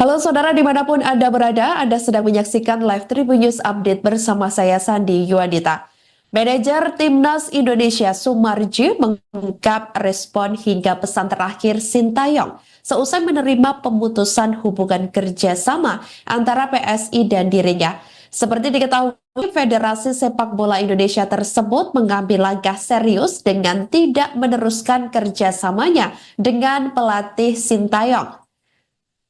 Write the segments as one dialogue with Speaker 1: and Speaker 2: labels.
Speaker 1: Halo saudara dimanapun Anda berada, Anda sedang menyaksikan live Tribun News Update bersama saya Sandi Yuadita. Manajer Timnas Indonesia Sumarji mengungkap respon hingga pesan terakhir Sintayong seusai menerima pemutusan hubungan kerjasama antara PSI dan dirinya. Seperti diketahui, Federasi Sepak Bola Indonesia tersebut mengambil langkah serius dengan tidak meneruskan kerjasamanya dengan pelatih Sintayong.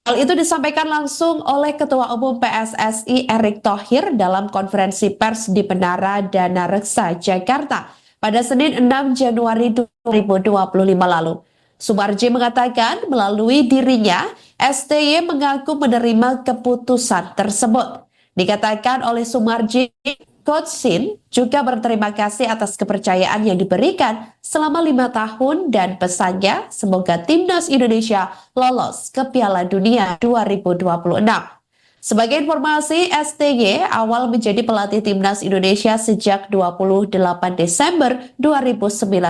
Speaker 1: Hal itu disampaikan langsung oleh Ketua Umum PSSI Erick Thohir dalam konferensi pers di Menara Dana Reksa, Jakarta pada Senin 6 Januari 2025 lalu. Sumarji mengatakan melalui dirinya, STY mengaku menerima keputusan tersebut. Dikatakan oleh Sumarji, Coach Sin juga berterima kasih atas kepercayaan yang diberikan selama 5 tahun dan pesannya semoga Timnas Indonesia lolos ke Piala Dunia 2026. Sebagai informasi, STY awal menjadi pelatih Timnas Indonesia sejak 28 Desember 2019.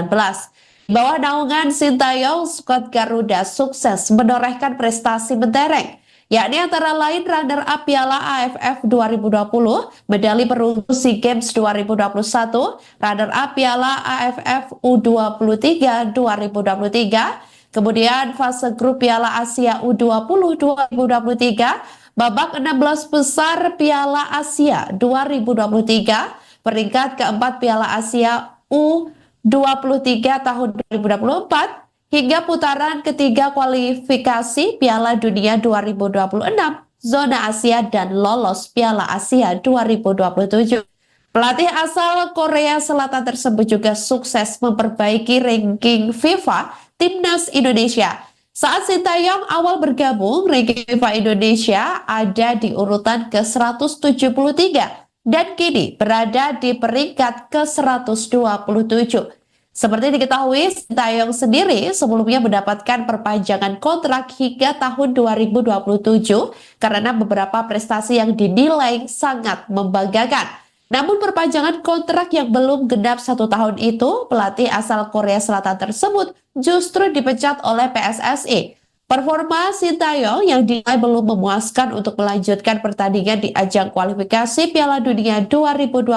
Speaker 1: Di bawah naungan Sintayong, skuad Garuda sukses menorehkan prestasi mentereng, yakni antara lain runner-up Piala AFF 2020, medali perunggu SEA Games 2021, runner-up Piala AFF U23 2023, kemudian fase grup Piala Asia U20 2023, babak 16 besar Piala Asia 2023, peringkat keempat Piala Asia U23 tahun 2024, hingga putaran ketiga kualifikasi Piala Dunia 2026, zona Asia dan lolos Piala Asia 2027. Pelatih asal Korea Selatan tersebut juga sukses memperbaiki ranking FIFA Timnas Indonesia. Saat Sintayong awal bergabung, ranking FIFA Indonesia ada di urutan ke-173 dan kini berada di peringkat ke-127. Seperti diketahui, Sintayong sendiri sebelumnya mendapatkan perpanjangan kontrak hingga tahun 2027 karena beberapa prestasi yang dinilai sangat membanggakan. Namun perpanjangan kontrak yang belum genap 1 tahun itu, pelatih asal Korea Selatan tersebut justru dipecat oleh PSSI. Performa Sintayong yang dinilai belum memuaskan untuk melanjutkan pertandingan di ajang kualifikasi Piala Dunia 2026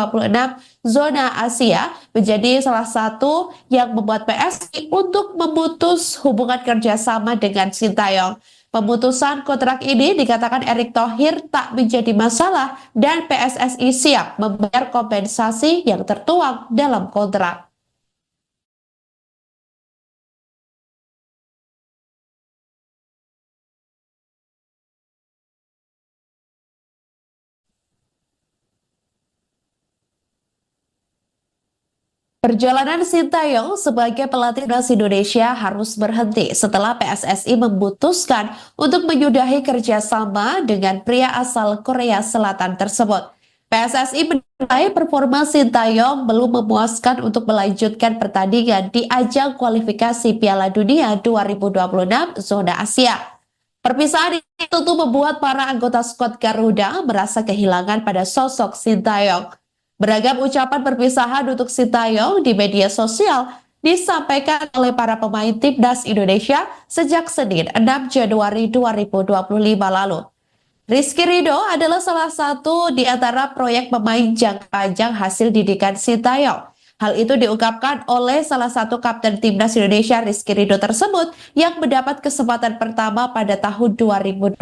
Speaker 1: zona Asia menjadi salah satu yang membuat PSI untuk memutus hubungan kerjasama dengan Sintayong. Pemutusan kontrak ini dikatakan Erick Thohir tak menjadi masalah dan PSSI siap membayar kompensasi yang tertuang dalam kontrak. Perjalanan Sintayong sebagai pelatih timnas Indonesia harus berhenti setelah PSSI memutuskan untuk menyudahi kerjasama dengan pria asal Korea Selatan tersebut. PSSI menilai performa Sintayong belum memuaskan untuk melanjutkan pertandingan di ajang kualifikasi Piala Dunia 2026 zona Asia. Perpisahan ini tentu membuat para anggota skuad Garuda merasa kehilangan pada sosok Sintayong. Beragam ucapan perpisahan untuk Sintayong di media sosial disampaikan oleh para pemain Timnas Indonesia sejak Senin 6 Januari 2025 lalu. Rizky Ridho adalah salah satu di antara proyek pemain jangka panjang hasil didikan Sintayong. Hal itu diungkapkan oleh salah satu kapten Timnas Indonesia Rizky Ridho tersebut yang mendapat kesempatan pertama pada tahun 2021.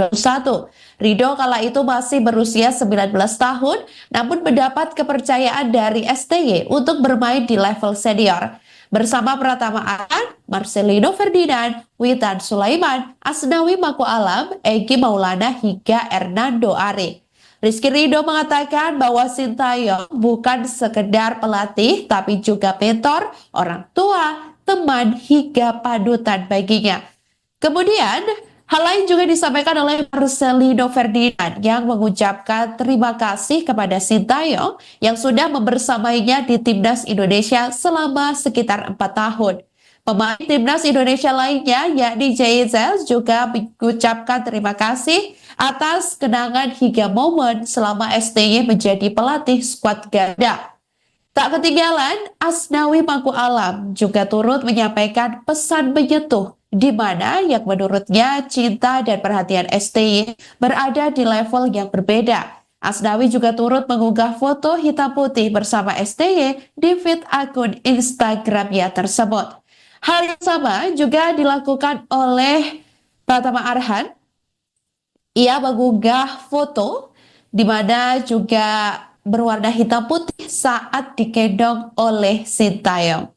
Speaker 1: Ridho kala itu masih berusia 19 tahun, namun mendapat kepercayaan dari STY untuk bermain di level senior. Bersama Pratama Arhan, Marcelino Ferdinand, Witan Sulaiman, Asnawi Mako Alam, Egy Maulana hingga Hernando Ari. Rizky Ridho mengatakan bahwa Sintayong bukan sekedar pelatih tapi juga mentor, orang tua, teman hingga panutan baginya. Kemudian, hal lain juga disampaikan oleh Marcelino Ferdinand yang mengucapkan terima kasih kepada Sintayong yang sudah membersamainya di Timnas Indonesia selama sekitar 4 tahun. Pemain Timnas Indonesia lainnya yakni JZ juga mengucapkan terima kasih atas kenangan hingga momen selama STY menjadi pelatih skuad Garuda. Tak ketinggalan, Asnawi Mangku Alam juga turut menyampaikan pesan menyentuh di mana yang menurutnya cinta dan perhatian STY berada di level yang berbeda. Asnawi juga turut mengunggah foto hitam putih bersama STY di feed akun Instagramnya tersebut. Hal yang sama juga dilakukan oleh Pratama Arhan. Ia mengunggah foto di mana juga berwarna hitam putih saat digendong oleh Sintayong.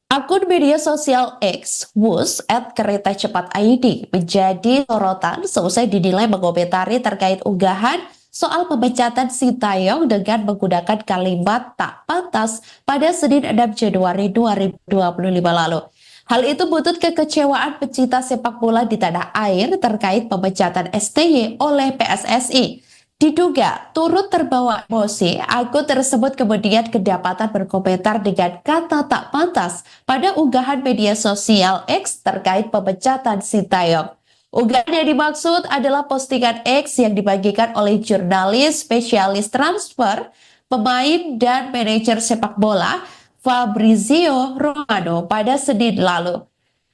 Speaker 1: Akun media sosial X, Wus, @kereta cepat ID menjadi sorotan seusai dinilai mengomentari terkait unggahan soal pemecatan Sintayong dengan menggunakan kalimat tak pantas pada Senin 6 Januari 2025 lalu. Hal itu buntut kekecewaan pecinta sepak bola di tanah air terkait pemecatan STY oleh PSSI. Diduga turut terbawa emosi, akun tersebut kemudian kedapatan berkomentar dengan kata tak pantas pada unggahan media sosial X terkait pemecatan Sintayong. Unggahan yang dimaksud adalah postingan X yang dibagikan oleh jurnalis spesialis transfer, pemain dan manajer sepak bola Fabrizio Romano pada Senin lalu.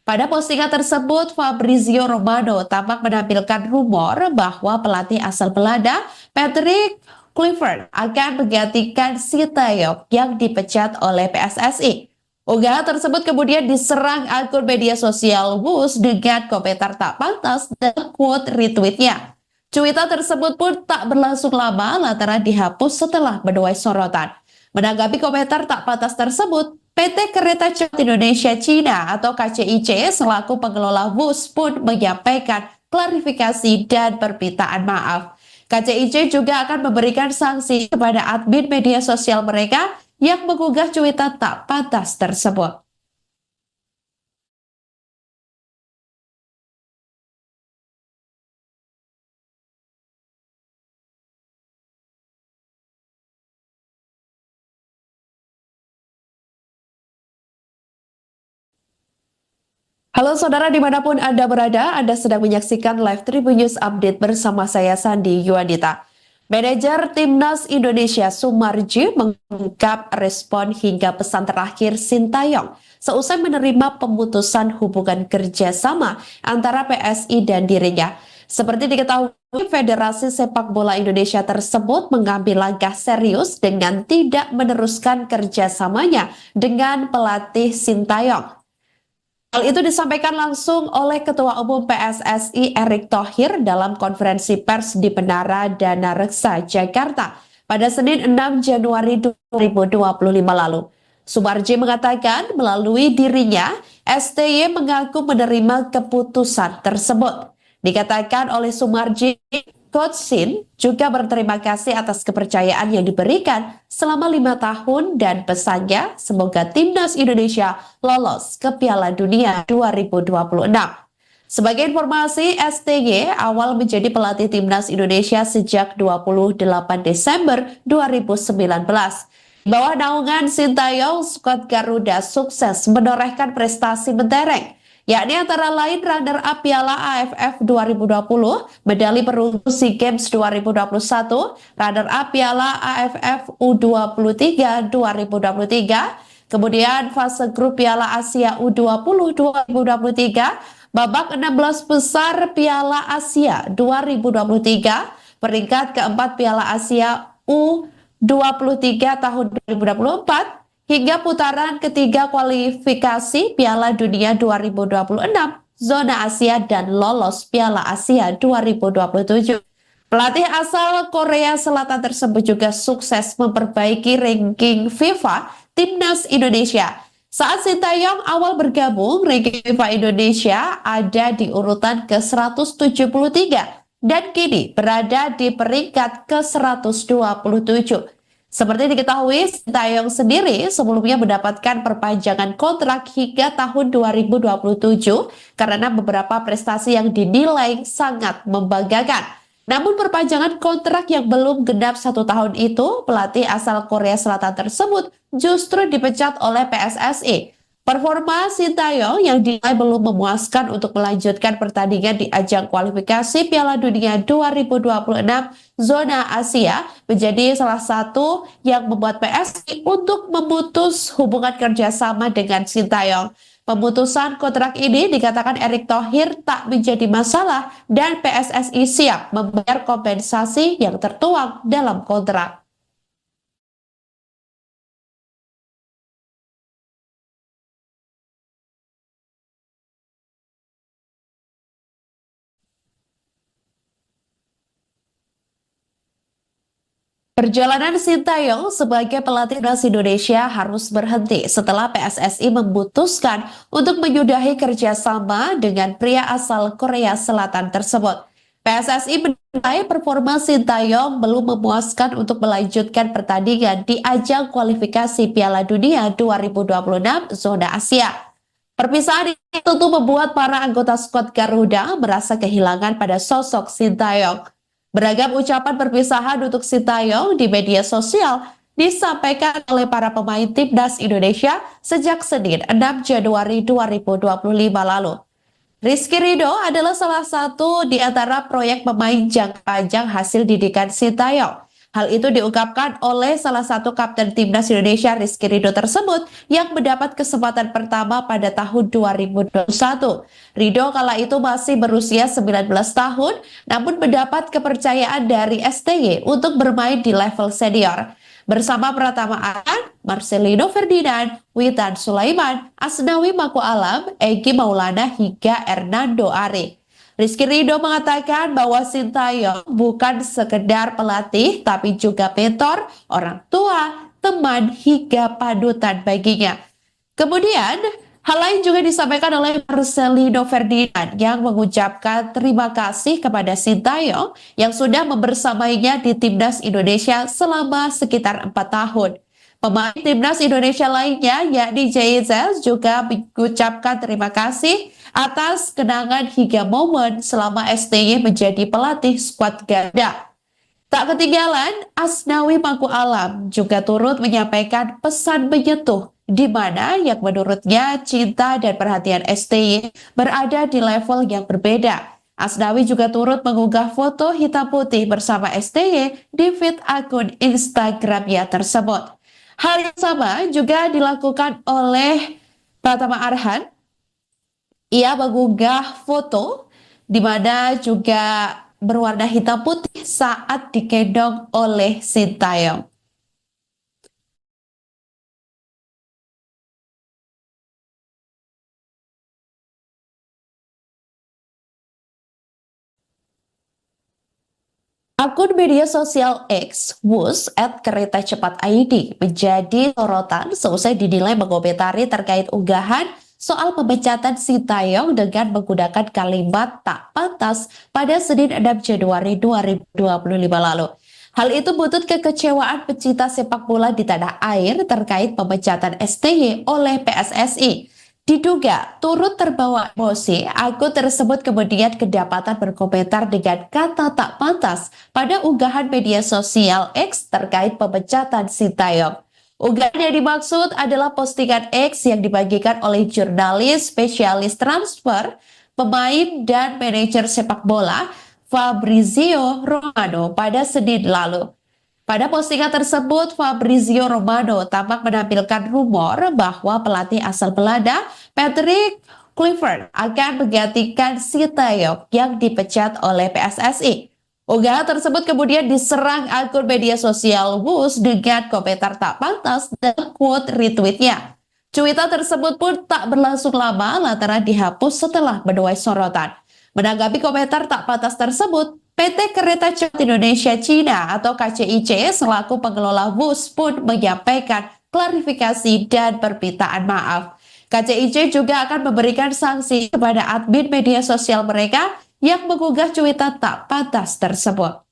Speaker 1: Pada postingan tersebut, Fabrizio Romano tampak menampilkan rumor bahwa pelatih asal Belanda, Patrick Kluivert, akan menggantikan Sintayong yang dipecat oleh PSSI. Unggahan tersebut kemudian diserang akun media sosial Wus dengan komentar tak pantas dan quote retweetnya. Cuitan tersebut pun tak berlangsung lama lantaran dihapus setelah menuai sorotan. Menanggapi komentar tak pantas tersebut, PT Kereta Cepat Indonesia Cina atau KCIC selaku pengelola bus pun menyampaikan klarifikasi dan permintaan maaf. KCIC juga akan memberikan sanksi kepada admin media sosial mereka yang mengunggah cuitan tak pantas tersebut. Halo saudara dimanapun Anda berada, Anda sedang menyaksikan live Tribun News Update bersama saya Sandi Yuandita. Manajer Timnas Indonesia Sumarji mengungkap respon hingga pesan terakhir Sintayong seusai menerima pemutusan hubungan kerjasama antara PSI dan dirinya. Seperti diketahui, Federasi Sepak Bola Indonesia tersebut mengambil langkah serius dengan tidak meneruskan kerjasamanya dengan pelatih Sintayong. Hal itu disampaikan langsung oleh Ketua Umum PSSI Erick Thohir dalam konferensi pers di Menara Dana Reksa, Jakarta pada Senin 6 Januari 2025 lalu. Sumarji mengatakan melalui dirinya, STY mengaku menerima keputusan tersebut. Dikatakan oleh Sumarji, Coach Sin juga berterima kasih atas kepercayaan yang diberikan selama 5 tahun dan pesannya semoga Timnas Indonesia lolos ke Piala Dunia 2026. Sebagai informasi, STY awal menjadi pelatih Timnas Indonesia sejak 28 Desember 2019. Di bawah naungan Sintayong, skuad Garuda sukses menorehkan prestasi mentereng, yakni antara lain runner-up Piala AFF 2020, medali perunggu SEA Games 2021, runner-up Piala AFF U23 2023, kemudian fase grup Piala Asia U20 2023, babak 16 besar Piala Asia 2023, peringkat keempat Piala Asia U23 tahun 2024, hingga putaran ketiga kualifikasi Piala Dunia 2026, zona Asia dan lolos Piala Asia 2027. Pelatih asal Korea Selatan tersebut juga sukses memperbaiki ranking FIFA Timnas Indonesia. Saat Sintayong awal bergabung, ranking FIFA Indonesia ada di urutan ke-173 dan kini berada di peringkat ke-127. Seperti diketahui, Sintayong sendiri sebelumnya mendapatkan perpanjangan kontrak hingga tahun 2027 karena beberapa prestasi yang dinilai sangat membanggakan. Namun perpanjangan kontrak yang belum genap 1 tahun itu, pelatih asal Korea Selatan tersebut justru dipecat oleh PSSI. Performa Sintayong yang dinilai belum memuaskan untuk melanjutkan pertandingan di ajang kualifikasi Piala Dunia 2026 zona Asia menjadi salah satu yang membuat PSI untuk memutus hubungan kerjasama dengan Sintayong. Pemutusan kontrak ini dikatakan Erick Thohir tak menjadi masalah dan PSSI siap membayar kompensasi yang tertuang dalam kontrak. Perjalanan Sintayong sebagai pelatih timnas Indonesia harus berhenti setelah PSSI memutuskan untuk menyudahi kerjasama dengan pria asal Korea Selatan tersebut. PSSI menilai performa Sintayong belum memuaskan untuk melanjutkan pertandingan di ajang kualifikasi Piala Dunia 2026 zona Asia. Perpisahan ini tentu membuat para anggota skuad Garuda merasa kehilangan pada sosok Sintayong. Beragam ucapan perpisahan untuk Sintayong di media sosial disampaikan oleh para pemain timnas Indonesia sejak Senin 6 Januari 2025 lalu. Rizky Ridho adalah salah satu di antara proyek pemain jangka panjang hasil didikan Sintayong. Hal itu diungkapkan oleh salah satu kapten timnas Indonesia Rizky Ridho tersebut yang mendapat kesempatan pertama pada tahun 2021. Ridho kala itu masih berusia 19 tahun namun mendapat kepercayaan dari STY untuk bermain di level senior. Bersama Pratama Arhan, Marcelino Ferdinand, Witan Sulaiman, Asnawi Mako Alam, Egy Maulana hingga Hernando Ari. Rizky Ridho mengatakan bahwa Sintayong bukan sekedar pelatih tapi juga mentor, orang tua, teman hingga panutan baginya. Kemudian, hal lain juga disampaikan oleh Marcelino Ferdinand yang mengucapkan terima kasih kepada Sintayong yang sudah membersamainya di Timnas Indonesia selama sekitar 4 tahun. Pemain Timnas Indonesia lainnya yakni JZ juga mengucapkan terima kasih atas kenangan hingga momen selama STY menjadi pelatih skuad Garuda. Tak ketinggalan, Asnawi Mangku Alam juga turut menyampaikan pesan menyentuh di mana yang menurutnya cinta dan perhatian STY berada di level yang berbeda. Asnawi juga turut mengunggah foto hitam putih bersama STY di feed akun Instagramnya tersebut. Hal yang sama juga dilakukan oleh Pratama Arhan. Ia mengunggah foto di mana juga berwarna hitam putih saat digendong oleh Sintayong. Akun media sosial X, Wus, @kereta cepat ID menjadi sorotan seusai dinilai mengomentari terkait unggahan soal pemecatan Sintayong dengan menggunakan kalimat tak pantas pada Senin 6 Januari 2025 lalu. Hal itu buntut kekecewaan pecinta sepak bola di tanah air terkait pemecatan STY oleh PSSI. Diduga turut terbawa emosi, akun tersebut kemudian kedapatan berkomentar dengan kata tak pantas pada unggahan media sosial X terkait pemecatan Sintayong. Unggahan yang dimaksud adalah postingan X yang dibagikan oleh jurnalis spesialis transfer, pemain dan manajer sepak bola Fabrizio Romano pada Senin lalu. Pada postingan tersebut, Fabrizio Romano tampak menampilkan rumor bahwa pelatih asal Belanda, Patrick Kluivert, akan menggantikan Sintayong yang dipecat oleh PSSI. Unggahan tersebut kemudian diserang akun media sosial Wus dengan komentar tak pantas dan quote retweetnya. Cuitan tersebut pun tak berlangsung lama lantaran dihapus setelah menuai sorotan. Menanggapi komentar tak pantas tersebut, PT Kereta Cepat Indonesia Cina atau KCIC selaku pengelola bus pun menyampaikan klarifikasi dan permintaan maaf. KCIC juga akan memberikan sanksi kepada admin media sosial mereka yang mengunggah cuitan tak pantas tersebut.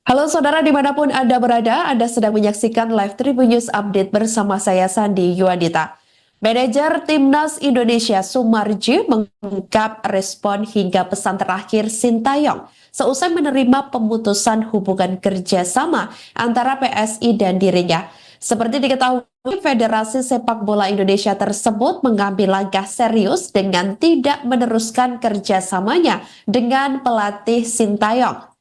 Speaker 1: Halo saudara dimanapun Anda berada, Anda sedang menyaksikan live Tribun News Update bersama saya Sandi Yuadita. Manajer Timnas Indonesia Sumarji mengungkap respon hingga pesan terakhir Sintayong seusai menerima pemutusan hubungan kerjasama antara PSI dan dirinya. Seperti diketahui, Federasi Sepak Bola Indonesia tersebut mengambil langkah serius dengan tidak meneruskan kerjasamanya dengan pelatih Sintayong.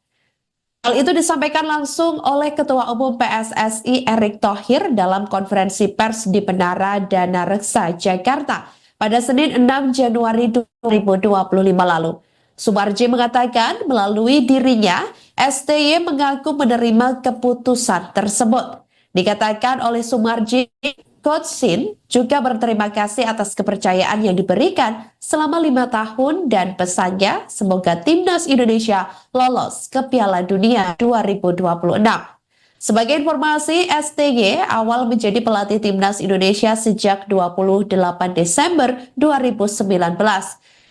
Speaker 1: Hal itu disampaikan langsung oleh Ketua Umum PSSI Erick Thohir dalam konferensi pers di Menara Dana Reksa, Jakarta pada Senin 6 Januari 2025 lalu. Sumarji mengatakan melalui dirinya, STY mengaku menerima keputusan tersebut. Dikatakan oleh Sumarji, Coach Sin juga berterima kasih atas kepercayaan yang diberikan selama 5 tahun dan pesannya semoga Timnas Indonesia lolos ke Piala Dunia 2026. Sebagai informasi, STY awal menjadi pelatih Timnas Indonesia sejak 28 Desember 2019.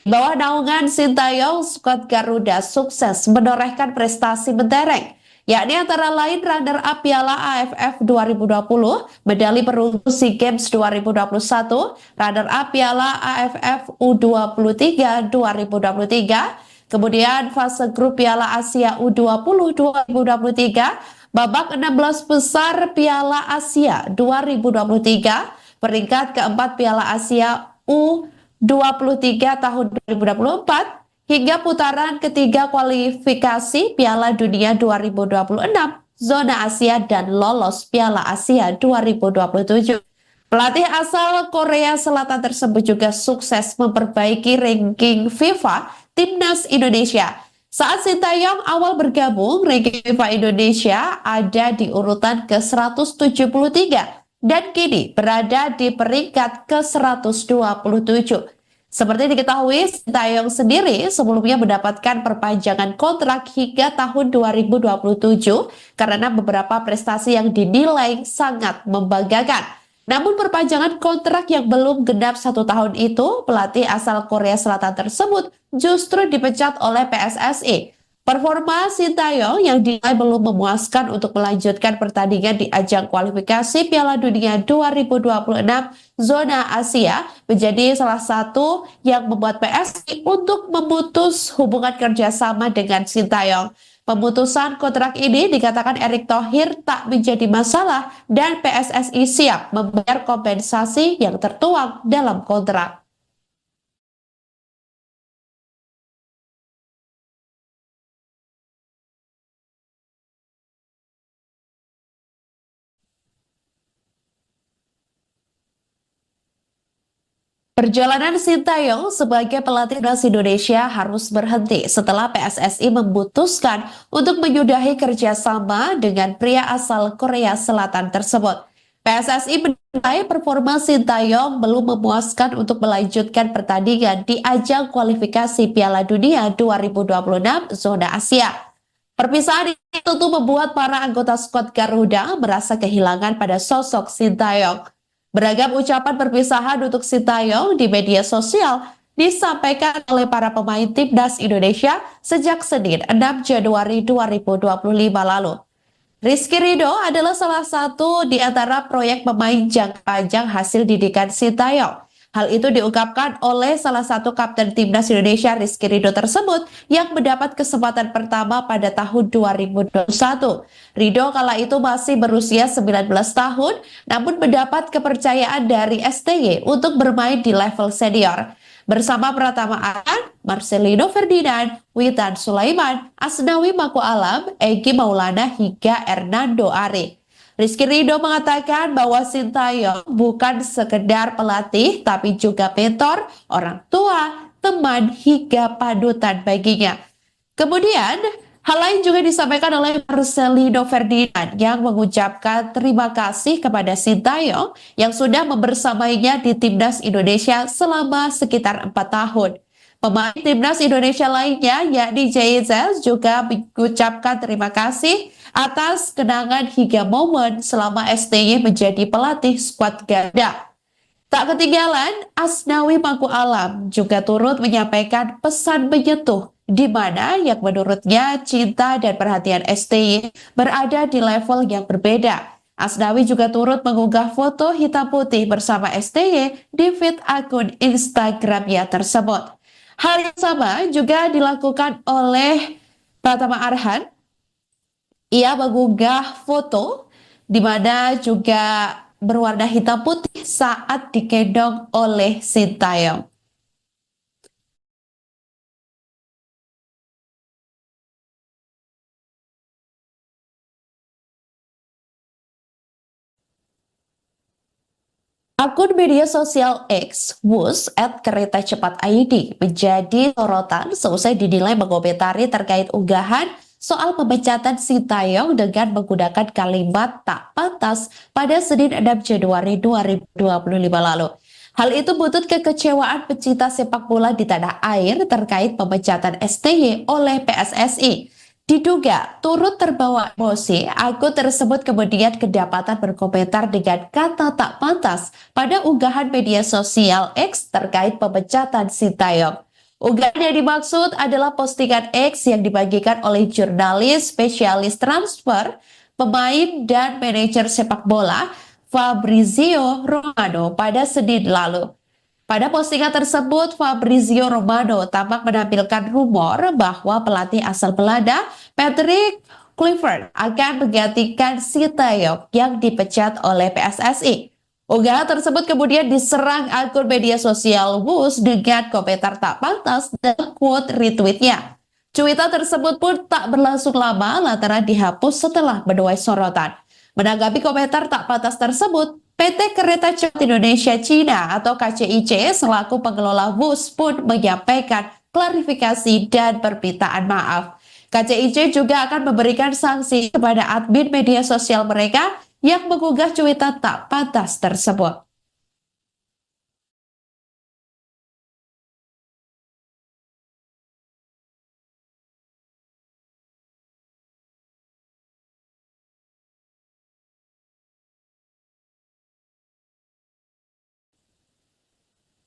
Speaker 1: Di bawah naungan Sintayong, skuad Garuda sukses menorehkan prestasi mentereng, yakni antara lain runner-up Piala AFF 2020, medali perunggu SEA Games 2021, runner-up Piala AFF U23 2023, kemudian fase grup Piala Asia U20 2023, babak 16 besar Piala Asia 2023, peringkat keempat Piala Asia U23 tahun 2024, hingga putaran ketiga kualifikasi Piala Dunia 2026, zona Asia dan lolos Piala Asia 2027. Pelatih asal Korea Selatan tersebut juga sukses memperbaiki ranking FIFA Timnas Indonesia. Saat Sintayong awal bergabung, ranking FIFA Indonesia ada di urutan ke-173 dan kini berada di peringkat ke-127. Seperti diketahui, Sintayong sendiri sebelumnya mendapatkan perpanjangan kontrak hingga tahun 2027 karena beberapa prestasi yang dinilai sangat membanggakan. Namun perpanjangan kontrak yang belum genap 1 tahun itu, pelatih asal Korea Selatan tersebut justru dipecat oleh PSSI. Performa Sintayong yang dinilai belum memuaskan untuk melanjutkan pertandingan di ajang kualifikasi Piala Dunia 2026 zona Asia menjadi salah satu yang membuat PSI untuk memutus hubungan kerjasama dengan Sintayong. Pemutusan kontrak ini dikatakan Erick Thohir tak menjadi masalah dan PSSI siap membayar kompensasi yang tertuang dalam kontrak. Perjalanan Sintayong sebagai pelatih timnas Indonesia harus berhenti setelah PSSI memutuskan untuk menyudahi kerjasama dengan pria asal Korea Selatan tersebut. PSSI menilai performa Sintayong belum memuaskan untuk melanjutkan pertandingan di ajang kualifikasi Piala Dunia 2026 zona Asia. Perpisahan ini tentu membuat para anggota skuad Garuda merasa kehilangan pada sosok Sintayong. Beragam ucapan perpisahan untuk Sintayong di media sosial disampaikan oleh para pemain Timnas Indonesia sejak Senin 6 Januari 2025 lalu. Rizky Ridho adalah salah satu di antara proyek pemain jangka panjang hasil didikan Sintayong. Hal itu diungkapkan oleh salah satu kapten Timnas Indonesia Rizky Ridho tersebut yang mendapat kesempatan pertama pada tahun 2021. Ridho kala itu masih berusia 19 tahun, namun mendapat kepercayaan dari STY untuk bermain di level senior. Bersama Pratama Arhan, Marcelino Ferdinand, Witan Sulaiman, Asnawi Mako Alam, Egy Maulana hingga Hernando Ari. Rizky Ridho mengatakan bahwa Sintayong bukan sekedar pelatih tapi juga mentor, orang tua, teman hingga panutan baginya. Kemudian hal lain juga disampaikan oleh Marcelino Ferdinand yang mengucapkan terima kasih kepada Sintayong yang sudah membersamainya di Timnas Indonesia selama sekitar 4 tahun. Pemain Timnas Indonesia lainnya yakni JZ juga mengucapkan terima kasih atas kenangan hingga momen selama STY menjadi pelatih skuad Garuda. Tak ketinggalan, Asnawi Mangku Alam juga turut menyampaikan pesan menyentuh di mana yang menurutnya cinta dan perhatian STY berada di level yang berbeda. Asnawi juga turut mengunggah foto hitam putih bersama STY di feed akun Instagramnya tersebut. Hal yang sama juga dilakukan oleh Pratama Arhan. Ia mengunggah foto di mana juga berwarna hitam putih saat digendong oleh Sintayong. Akun media sosial X, Wus, @kereta cepat ID, menjadi sorotan seusai dinilai mengomentari terkait unggahan soal pemecatan Sintayong dengan menggunakan kalimat tak pantas pada Senin 6 Januari 2025 lalu. Hal itu buntut kekecewaan pecinta sepak bola di tanah air terkait pemecatan STY oleh PSSI. Diduga turut terbawa emosi, akun tersebut kemudian kedapatan berkomentar dengan kata tak pantas pada unggahan media sosial X terkait pemecatan Sintayong. Unggahan yang dimaksud adalah postingan X yang dibagikan oleh jurnalis spesialis transfer, pemain dan manajer sepak bola Fabrizio Romano pada Senin lalu. Pada postingan tersebut, Fabrizio Romano tampak menampilkan rumor bahwa pelatih asal Belanda, Patrick Kluivert, akan menggantikan Sintayong yang dipecat oleh PSSI. Unggahan tersebut kemudian diserang akun media sosial Wus dengan komentar tak pantas dan quote retweetnya. Cuitan tersebut pun tak berlangsung lama lantaran dihapus setelah menuai sorotan. Menanggapi komentar tak pantas tersebut, PT Kereta Cepat Indonesia Cina atau KCIC selaku pengelola bus pun menyampaikan klarifikasi dan permintaan maaf. KCIC juga akan memberikan sanksi kepada admin media sosial mereka yang mengunggah cuitan tak pantas tersebut.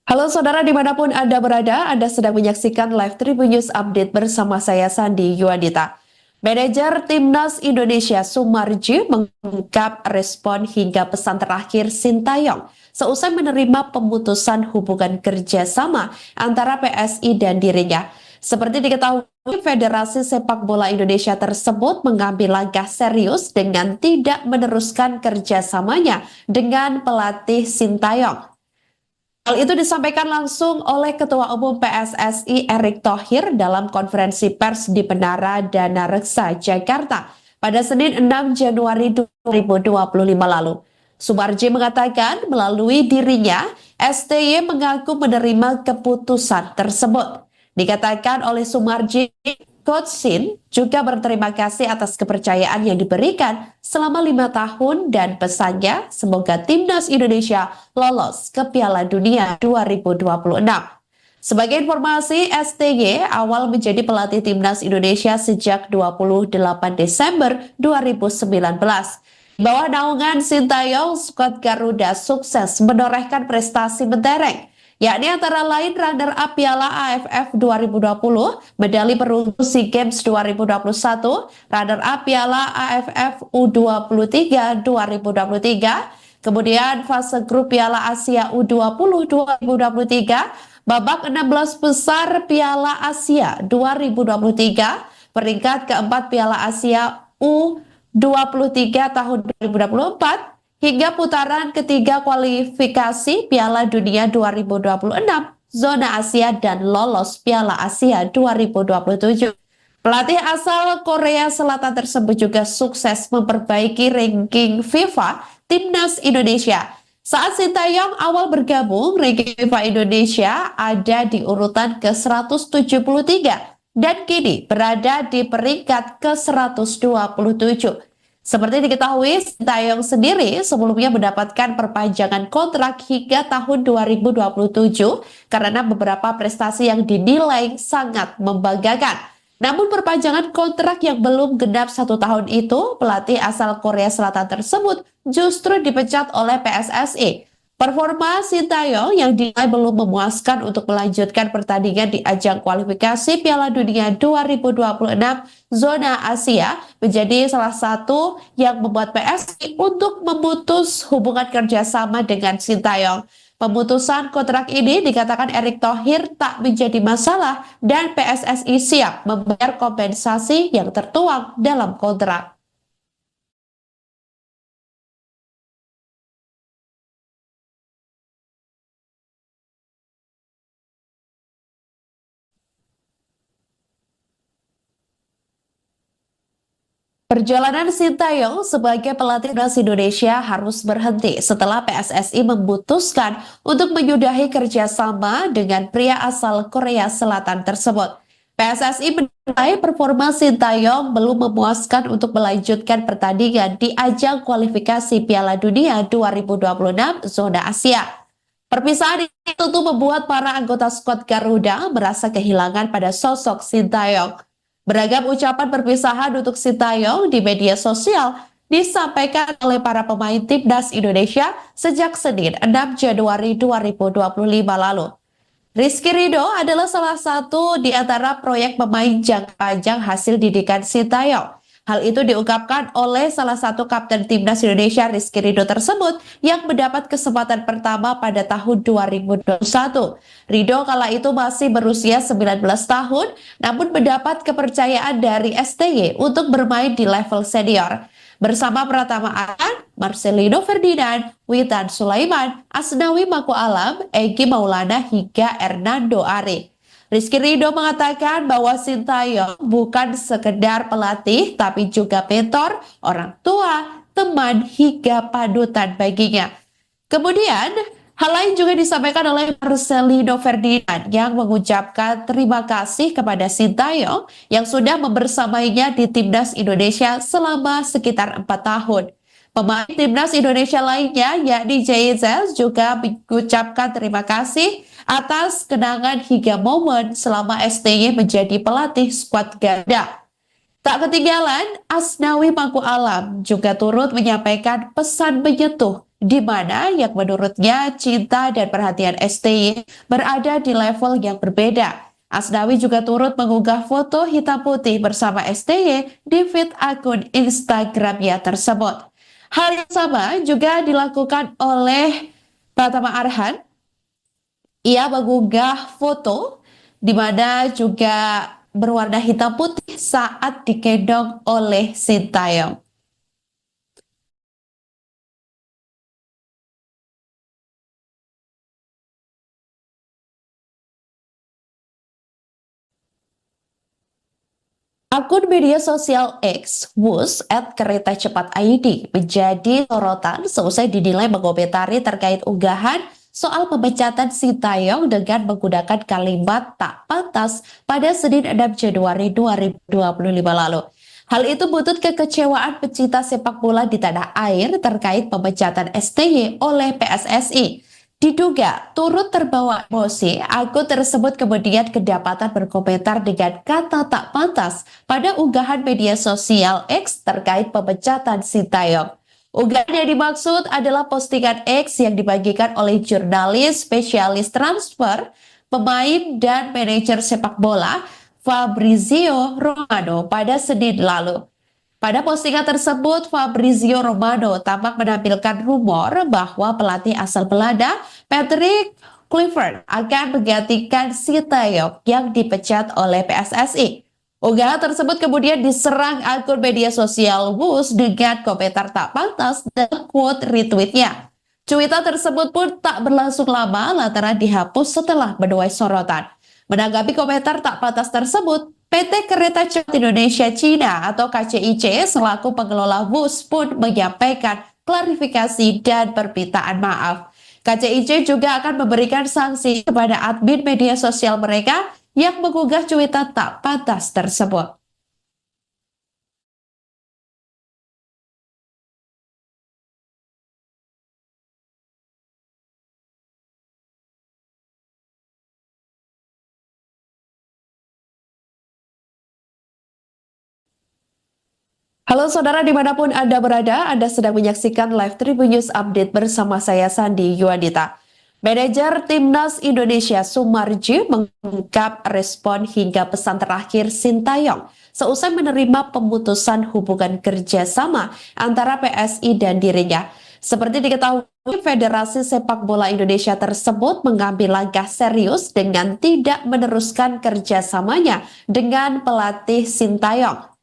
Speaker 1: Halo saudara dimanapun Anda berada, Anda sedang menyaksikan live Tribun News Update bersama saya Sandi Yuadita. Manajer Timnas Indonesia Sumarji mengungkap respon hingga pesan terakhir Sintayong seusai menerima pemutusan hubungan kerjasama antara PSI dan dirinya. Seperti diketahui, Federasi Sepak Bola Indonesia tersebut mengambil langkah serius dengan tidak meneruskan kerjasamanya dengan pelatih Sintayong. Hal itu disampaikan langsung oleh Ketua Umum PSSI Erick Thohir dalam konferensi pers di Menara Dana Reksa, Jakarta pada Senin 6 Januari 2025 lalu. Sumarji mengatakan melalui dirinya, STY mengaku menerima keputusan tersebut. Dikatakan oleh Sumarji, Coach Sin juga berterima kasih atas kepercayaan yang diberikan selama 5 tahun dan pesannya semoga Timnas Indonesia lolos ke Piala Dunia 2026. Sebagai informasi, STY awal menjadi pelatih Timnas Indonesia sejak 28 Desember 2019. Di bawah naungan Sintayong, skuad Garuda sukses menorehkan prestasi mentereng, yakni antara lain runner-up Piala AFF 2020, medali perunggu SEA Games 2021, runner-up Piala AFF U23 2023, kemudian fase grup Piala Asia U20 2023, babak 16 besar Piala Asia 2023, peringkat keempat Piala Asia U23 tahun 2024, hingga putaran ketiga kualifikasi Piala Dunia 2026, zona Asia dan lolos Piala Asia 2027. Pelatih asal Korea Selatan tersebut juga sukses memperbaiki ranking FIFA Timnas Indonesia. Saat Sintayong awal bergabung, ranking FIFA Indonesia ada di urutan ke-173 dan kini berada di peringkat ke-127. Seperti diketahui, Sintayong sendiri sebelumnya mendapatkan perpanjangan kontrak hingga tahun 2027 karena beberapa prestasi yang dinilai sangat membanggakan. Namun perpanjangan kontrak yang belum genap 1 tahun itu, pelatih asal Korea Selatan tersebut justru dipecat oleh PSSI. Performa Sintayong yang dinilai belum memuaskan untuk melanjutkan pertandingan di ajang kualifikasi Piala Dunia 2026 zona Asia menjadi salah satu yang membuat PSI untuk memutus hubungan kerjasama dengan Sintayong. Pemutusan kontrak ini dikatakan Erick Thohir tak menjadi masalah dan PSSI siap membayar kompensasi yang tertuang dalam kontrak. Perjalanan Sintayong sebagai pelatih timnas Indonesia harus berhenti setelah PSSI memutuskan untuk menyudahi kerjasama dengan pria asal Korea Selatan tersebut. PSSI menilai performa Sintayong belum memuaskan untuk melanjutkan pertandingan di ajang kualifikasi Piala Dunia 2026 zona Asia. Perpisahan ini tentu membuat para anggota skuad Garuda merasa kehilangan pada sosok Sintayong. Beragam ucapan perpisahan untuk Sintayong di media sosial disampaikan oleh para pemain timnas Indonesia sejak Senin 6 Januari 2025 lalu. Rizky Ridho adalah salah satu di antara proyek pemain jangka panjang hasil didikan Sintayong. Hal itu diungkapkan oleh salah satu kapten timnas Indonesia Rizky Ridho tersebut yang mendapat kesempatan pertama pada tahun 2021. Ridho kala itu masih berusia 19 tahun namun mendapat kepercayaan dari STY untuk bermain di level senior. Bersama Pratama Arhan, Marcelino Ferdinand, Witan Sulaiman, Asnawi Mako Alam, Egy Maulana hingga Hernando Ari. Rizky Ridho mengatakan bahwa Sintayong bukan sekedar pelatih tapi juga mentor, orang tua, teman hingga panutan baginya. Kemudian, hal lain juga disampaikan oleh Marcelino Ferdinand yang mengucapkan terima kasih kepada Sintayong yang sudah membersamainya di Timnas Indonesia selama sekitar 4 tahun. Pemain Timnas Indonesia lainnya yakni JZ juga mengucapkan terima kasih atas kenangan hingga momen selama STY menjadi pelatih skuad Garuda. Tak ketinggalan, Asnawi Mangku Alam juga turut menyampaikan pesan menyentuh di mana yang menurutnya cinta dan perhatian STY berada di level yang berbeda. Asnawi juga turut mengunggah foto hitam putih bersama STY di feed akun Instagramnya tersebut. Hal yang sama juga dilakukan oleh Pratama Arhan. Ia mengunggah foto di mana juga berwarna hitam putih saat digendong oleh Sintayong. Akun media sosial X, Wus, @kereta cepat ID menjadi sorotan seusai dinilai mengomentari terkait unggahan soal pemecatan Sintayong dengan menggunakan kalimat tak pantas pada Senin 6 Januari 2025 lalu. Hal itu buntut kekecewaan pecinta sepak bola di tanah air terkait pemecatan STY oleh PSSI. Diduga turut terbawa emosi, akun tersebut kemudian kedapatan berkomentar dengan kata tak pantas pada unggahan media sosial X terkait pemecatan Sintayong. Unggahan yang dimaksud adalah postingan X yang dibagikan oleh jurnalis spesialis transfer, pemain dan manajer sepak bola Fabrizio Romano pada Senin lalu. Pada postingan tersebut, Fabrizio Romano tampak menampilkan rumor bahwa pelatih asal Belanda, Patrick Kluivert, akan menggantikan Sintayong yang dipecat oleh PSSI. Unggahan tersebut kemudian diserang akun media sosial Wus dengan komentar tak pantas dan quote retweetnya. Cuitan tersebut pun tak berlangsung lama lantaran dihapus setelah menuai sorotan. Menanggapi komentar tak pantas tersebut, PT Kereta Cepat Indonesia Cina atau KCIC selaku pengelola bus pun menyampaikan klarifikasi dan permintaan maaf. KCIC juga akan memberikan sanksi kepada admin media sosial mereka yang mengunggah cuitan tak pantas tersebut. Halo saudara dimanapun Anda berada, Anda sedang menyaksikan live Tribun News Update bersama saya Sandi Yuadita. Manajer Timnas Indonesia Sumarji mengungkap respon hingga pesan terakhir Sintayong seusai menerima pemutusan hubungan kerjasama antara PSI dan dirinya. Seperti diketahui, Federasi Sepak Bola Indonesia tersebut mengambil langkah serius dengan tidak meneruskan kerjasamanya dengan pelatih Sintayong.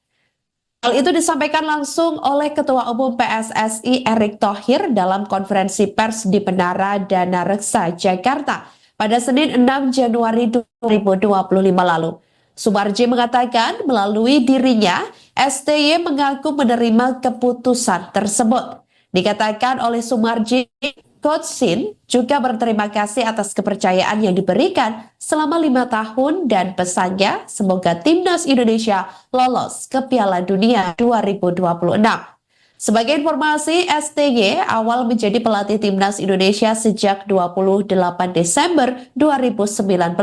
Speaker 1: Hal itu disampaikan langsung oleh Ketua Umum PSSI Erick Thohir dalam konferensi pers di Menara Dana Reksa, Jakarta pada Senin 6 Januari 2025 lalu. Sumarji mengatakan melalui dirinya, STY mengaku menerima keputusan tersebut. Dikatakan oleh Sumarji, Coach Sin juga berterima kasih atas kepercayaan yang diberikan selama 5 tahun dan pesannya semoga Timnas Indonesia lolos ke Piala Dunia 2026. Sebagai informasi, STY awal menjadi pelatih Timnas Indonesia sejak 28 Desember 2019.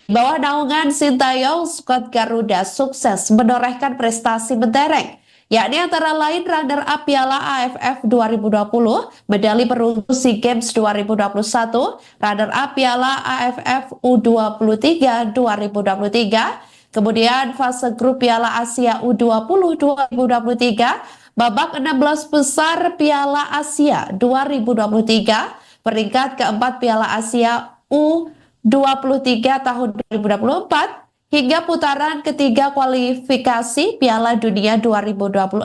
Speaker 1: Di bawah naungan Sintayong, skuad Garuda sukses menorehkan prestasi mentereng, yakni antara lain runner-up Piala AFF 2020, medali perunggu SEA Games 2021, runner-up Piala AFF U23 2023, kemudian fase grup Piala Asia U20 2023, babak 16 besar Piala Asia 2023, peringkat keempat Piala Asia U23 tahun 2024, hingga putaran ketiga kualifikasi Piala Dunia 2026,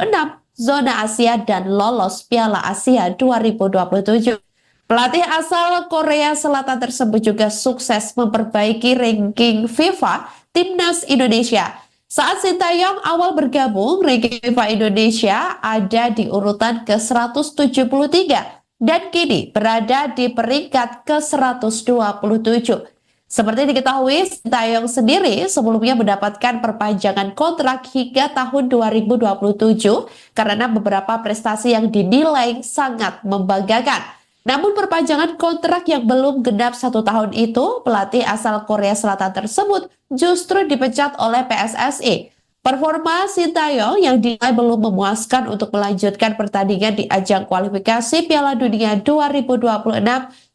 Speaker 1: zona Asia dan lolos Piala Asia 2027. Pelatih asal Korea Selatan tersebut juga sukses memperbaiki ranking FIFA Timnas Indonesia. Saat Sintayong awal bergabung, ranking FIFA Indonesia ada di urutan ke-173 dan kini berada di peringkat ke-127. Seperti diketahui, Sintayong sendiri sebelumnya mendapatkan perpanjangan kontrak hingga tahun 2027 karena beberapa prestasi yang dinilai sangat membanggakan. Namun perpanjangan kontrak yang belum genap 1 tahun itu, pelatih asal Korea Selatan tersebut justru dipecat oleh PSSI. Performa Sintayong yang dinilai belum memuaskan untuk melanjutkan pertandingan di ajang kualifikasi Piala Dunia 2026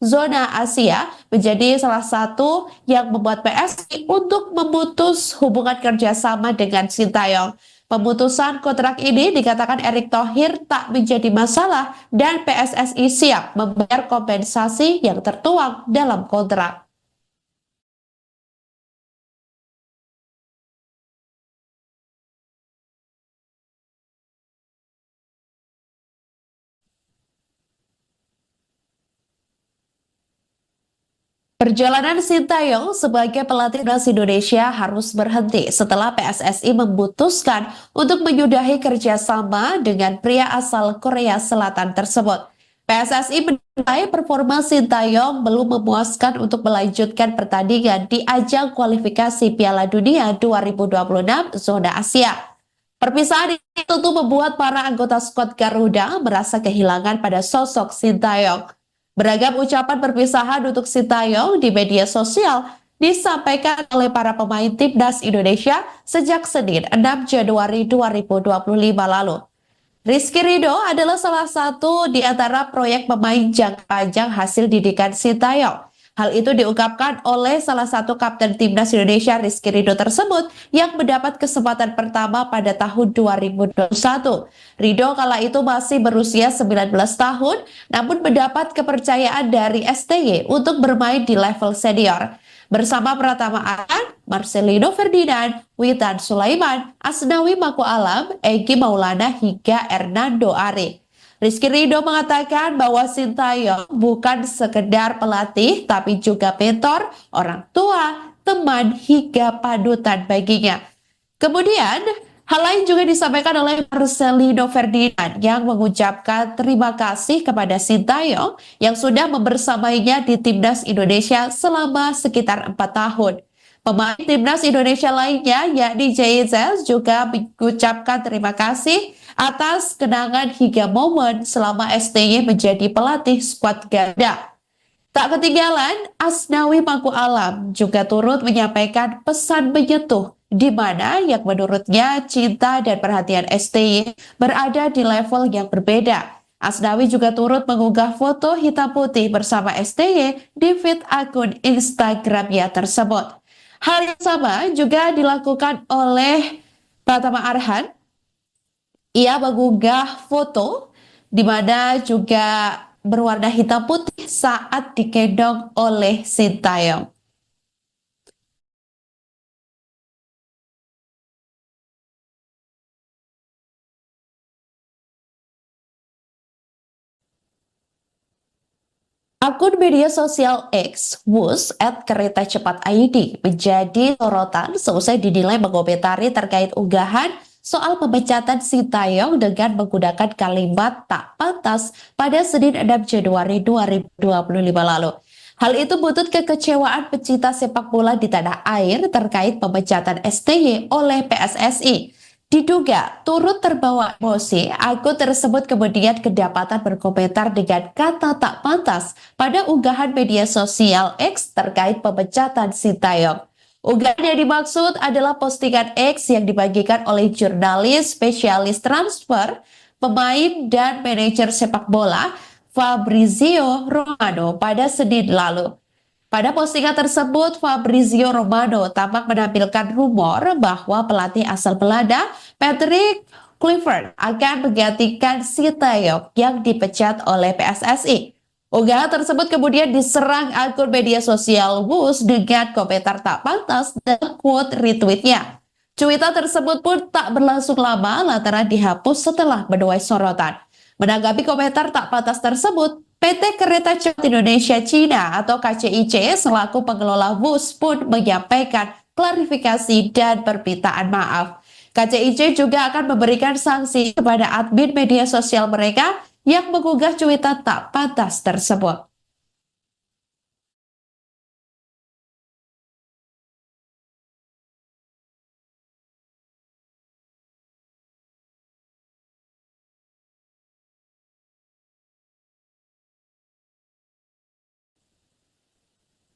Speaker 1: zona Asia menjadi salah satu yang membuat PSSI untuk memutus hubungan kerjasama dengan Sintayong. Pemutusan kontrak ini dikatakan Erick Thohir tak menjadi masalah dan PSSI siap membayar kompensasi yang tertuang dalam kontrak. Perjalanan Sintayong sebagai pelatih timnas Indonesia harus berhenti setelah PSSI memutuskan untuk menyudahi kerjasama dengan pria asal Korea Selatan tersebut. PSSI menilai performa Sintayong belum memuaskan untuk melanjutkan pertandingan di ajang kualifikasi Piala Dunia 2026 zona Asia. Perpisahan ini tentu membuat para anggota skuad Garuda merasa kehilangan pada sosok Sintayong. Beragam ucapan perpisahan untuk Sintayong di media sosial disampaikan oleh para pemain Timnas Indonesia sejak Senin 6 Januari 2025 lalu. Rizky Ridho adalah salah satu di antara proyek pemain jangka panjang hasil didikan Sintayong. Hal itu diungkapkan oleh salah satu kapten Timnas Indonesia Rizky Ridho tersebut yang mendapat kesempatan pertama pada tahun 2021. Ridho kala itu masih berusia 19 tahun, namun mendapat kepercayaan dari STY untuk bermain di level senior. Bersama Pratama Arhan, Marcelino Ferdinand, Witan Sulaiman, Asnawi Mako Alam, Egy Maulana hingga Hernando Ari. Rizky Ridho mengatakan bahwa Sintayong bukan sekedar pelatih tapi juga mentor, orang tua, teman hingga panutan baginya. Kemudian hal lain juga disampaikan oleh Marcelino Ferdinand yang mengucapkan terima kasih kepada Sintayong yang sudah membersamainya di Timnas Indonesia selama sekitar 4 tahun. Pemain Timnas Indonesia lainnya yakni JZ juga mengucapkan terima kasih atas kenangan hingga momen selama STY menjadi pelatih skuad Garuda. Tak ketinggalan, Asnawi Mangku Alam juga turut menyampaikan pesan menyentuh di mana yang menurutnya cinta dan perhatian STY berada di level yang berbeda. Asnawi juga turut mengunggah foto hitam putih bersama STY di feed akun Instagramnya tersebut. Hal yang sama juga dilakukan oleh Pratama Arhan. Ia mengunggah foto di mana juga berwarna hitam putih saat digendong oleh Sintayong. Akun media sosial X, Wus, @kereta cepat ID, menjadi sorotan seusai dinilai mengomentari terkait unggahan soal pemecatan Sintayong dengan menggunakan kalimat tak pantas pada Senin 6 Januari 2025 lalu. Hal itu buntut kekecewaan pecinta sepak bola di tanah air terkait pemecatan STY oleh PSSI. Diduga turut terbawa emosi, akun tersebut kemudian kedapatan berkomentar dengan kata tak pantas pada unggahan media sosial X terkait pemecatan Sintayong. Unggahan yang dimaksud adalah postingan X yang dibagikan oleh jurnalis spesialis transfer, pemain dan manajer sepak bola Fabrizio Romano pada Senin lalu. Pada postingan tersebut, Fabrizio Romano tampak menampilkan rumor bahwa pelatih asal Belanda, Patrick Kluivert, akan menggantikan Sintayong yang dipecat oleh PSSI. Unggahan tersebut kemudian diserang akun media sosial Wus dengan komentar tak pantas dan quote retweetnya. Cuitan tersebut pun tak berlangsung lama lantaran dihapus setelah menuai sorotan. Menanggapi komentar tak pantas tersebut, PT Kereta Cepat Indonesia Cina atau KCIC selaku pengelola bus pun menyampaikan klarifikasi dan permintaan maaf. KCIC juga akan memberikan sanksi kepada admin media sosial mereka yang mengunggah cuitan tak pantas tersebut.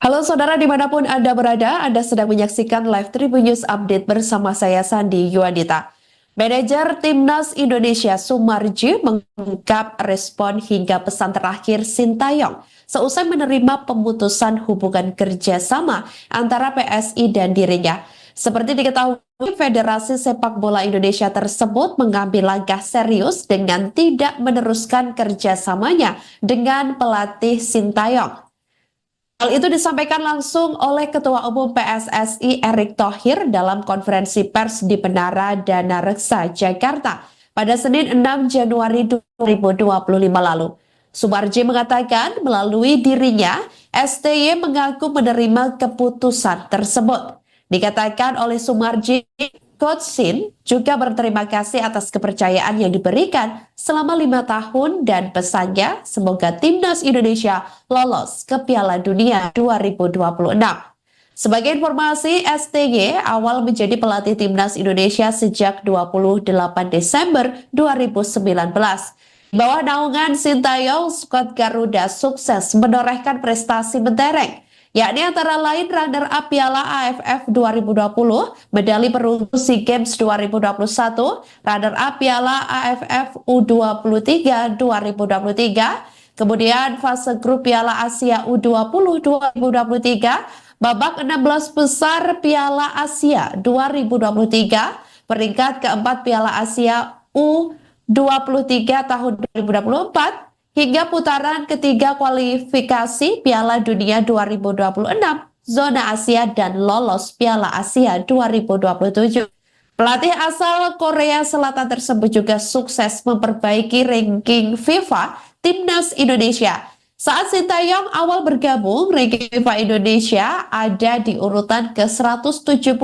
Speaker 1: Halo saudara dimanapun Anda berada, Anda sedang menyaksikan live Tribun News Update bersama saya Sandi Yuadita. Manajer Timnas Indonesia Sumarji mengungkap respon hingga pesan terakhir Sintayong seusai menerima pemutusan hubungan kerjasama antara PSI dan dirinya. Seperti diketahui, Federasi Sepak Bola Indonesia tersebut mengambil langkah serius dengan tidak meneruskan kerjasamanya dengan pelatih Sintayong. Hal itu disampaikan langsung oleh Ketua Umum PSSI Erick Thohir dalam konferensi pers di Menara Dana Reksa, Jakarta pada Senin 6 Januari 2025 lalu. Sumarji mengatakan melalui dirinya, STY mengaku menerima keputusan tersebut. Dikatakan oleh Sumarji, Coach Sin juga berterima kasih atas kepercayaan yang diberikan selama 5 tahun dan pesannya semoga Timnas Indonesia lolos ke Piala Dunia 2026. Sebagai informasi, STY awal menjadi pelatih Timnas Indonesia sejak 28 Desember 2019. Di bawah naungan Sintayong, skuad Garuda sukses menorehkan prestasi mentereng, yakni antara lain runner-up Piala AFF 2020, medali perunggu SEA Games 2021, runner-up Piala AFF U23 2023, kemudian fase grup Piala Asia U20 2023, babak 16 besar Piala Asia 2023, peringkat keempat Piala Asia U23 tahun 2024, hingga putaran ketiga kualifikasi Piala Dunia 2026, zona Asia dan lolos Piala Asia 2027. Pelatih asal Korea Selatan tersebut juga sukses memperbaiki ranking FIFA Timnas Indonesia. Saat Sintayong awal bergabung, ranking FIFA Indonesia ada di urutan ke-173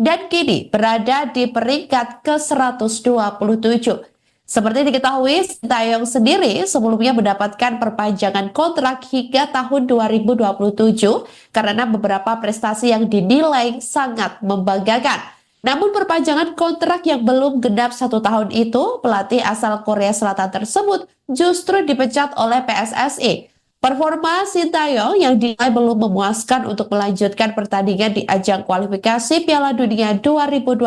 Speaker 1: dan kini berada di peringkat ke-127. Seperti diketahui, Sintayong sendiri sebelumnya mendapatkan perpanjangan kontrak hingga tahun 2027 karena beberapa prestasi yang dinilai sangat membanggakan. Namun perpanjangan kontrak yang belum genap 1 tahun itu, pelatih asal Korea Selatan tersebut justru dipecat oleh PSSI. Performa Sintayong yang dinilai belum memuaskan untuk melanjutkan pertandingan di ajang kualifikasi Piala Dunia 2026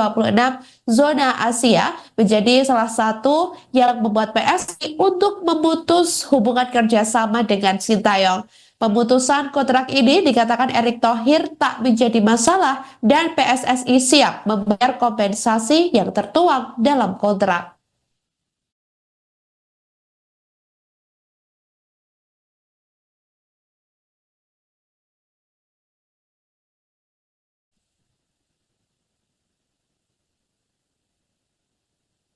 Speaker 1: zona Asia menjadi salah satu yang membuat PSI untuk memutus hubungan kerjasama dengan Sintayong. Pemutusan kontrak ini dikatakan Erick Thohir tak menjadi masalah dan PSSI siap membayar kompensasi yang tertuang dalam kontrak.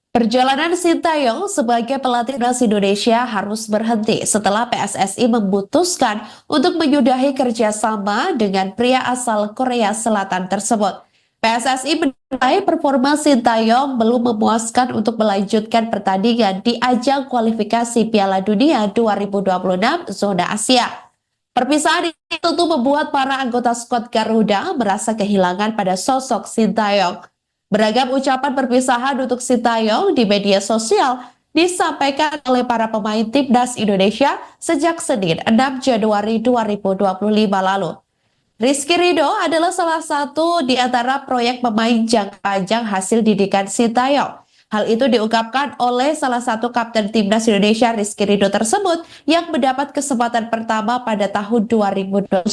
Speaker 1: Perjalanan Sintayong sebagai pelatih timnas Indonesia harus berhenti setelah PSSI memutuskan untuk menyudahi kerjasama dengan pria asal Korea Selatan tersebut. PSSI menilai performa Sintayong belum memuaskan untuk melanjutkan pertandingan di ajang kualifikasi Piala Dunia 2026 zona Asia. Perpisahan ini tentu membuat para anggota skuad Garuda merasa kehilangan pada sosok Sintayong. Beragam ucapan perpisahan untuk Sintayong di media sosial disampaikan oleh para pemain timnas Indonesia sejak Senin 6 Januari 2025 lalu. Rizky Ridho adalah salah satu di antara proyek pemain jangka panjang hasil didikan Sintayong. Hal itu diungkapkan oleh salah satu kapten timnas Indonesia Rizky Ridho tersebut yang mendapat kesempatan pertama pada tahun 2021.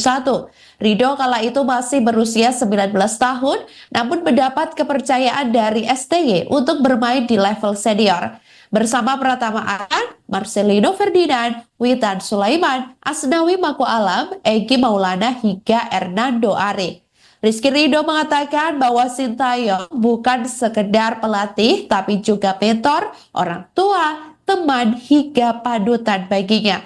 Speaker 1: Ridho kala itu masih berusia 19 tahun namun mendapat kepercayaan dari STY untuk bermain di level senior. Bersama Pratama Arhan, Marcelino Ferdinand, Witan Sulaiman, Asnawi Mako Alam, Egi Maulana hingga Hernando Ari. Rizky Ridho mengatakan bahwa Sintayong bukan sekedar pelatih tapi juga mentor, orang tua, teman hingga panutan baginya.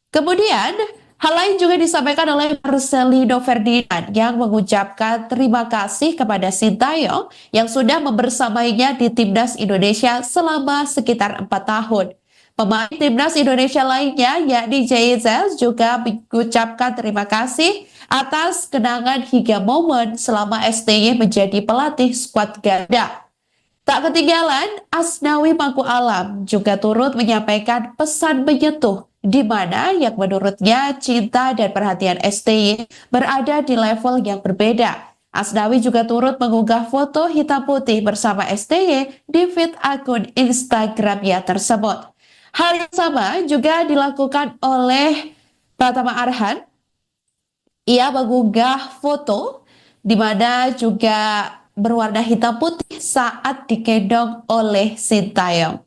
Speaker 1: Kemudian, hal lain juga disampaikan oleh Marcelino Ferdinand yang mengucapkan terima kasih kepada Sintayong yang sudah membersamainya di Timnas Indonesia selama sekitar 4 tahun. Pemain Timnas Indonesia lainnya yakni JZ juga mengucapkan terima kasih atas kenangan hingga momen selama STY menjadi pelatih skuad Garuda. Tak ketinggalan, Asnawi Mangku Alam juga turut menyampaikan pesan menyentuh di mana yang menurutnya cinta dan perhatian STY berada di level yang berbeda. Asnawi juga turut mengunggah foto hitam putih bersama STY di feed akun Instagramnya tersebut. Hal yang sama juga dilakukan oleh Pratama Arhan. Ia mengunggah foto di mana juga berwarna hitam putih saat digendong oleh Sintayong.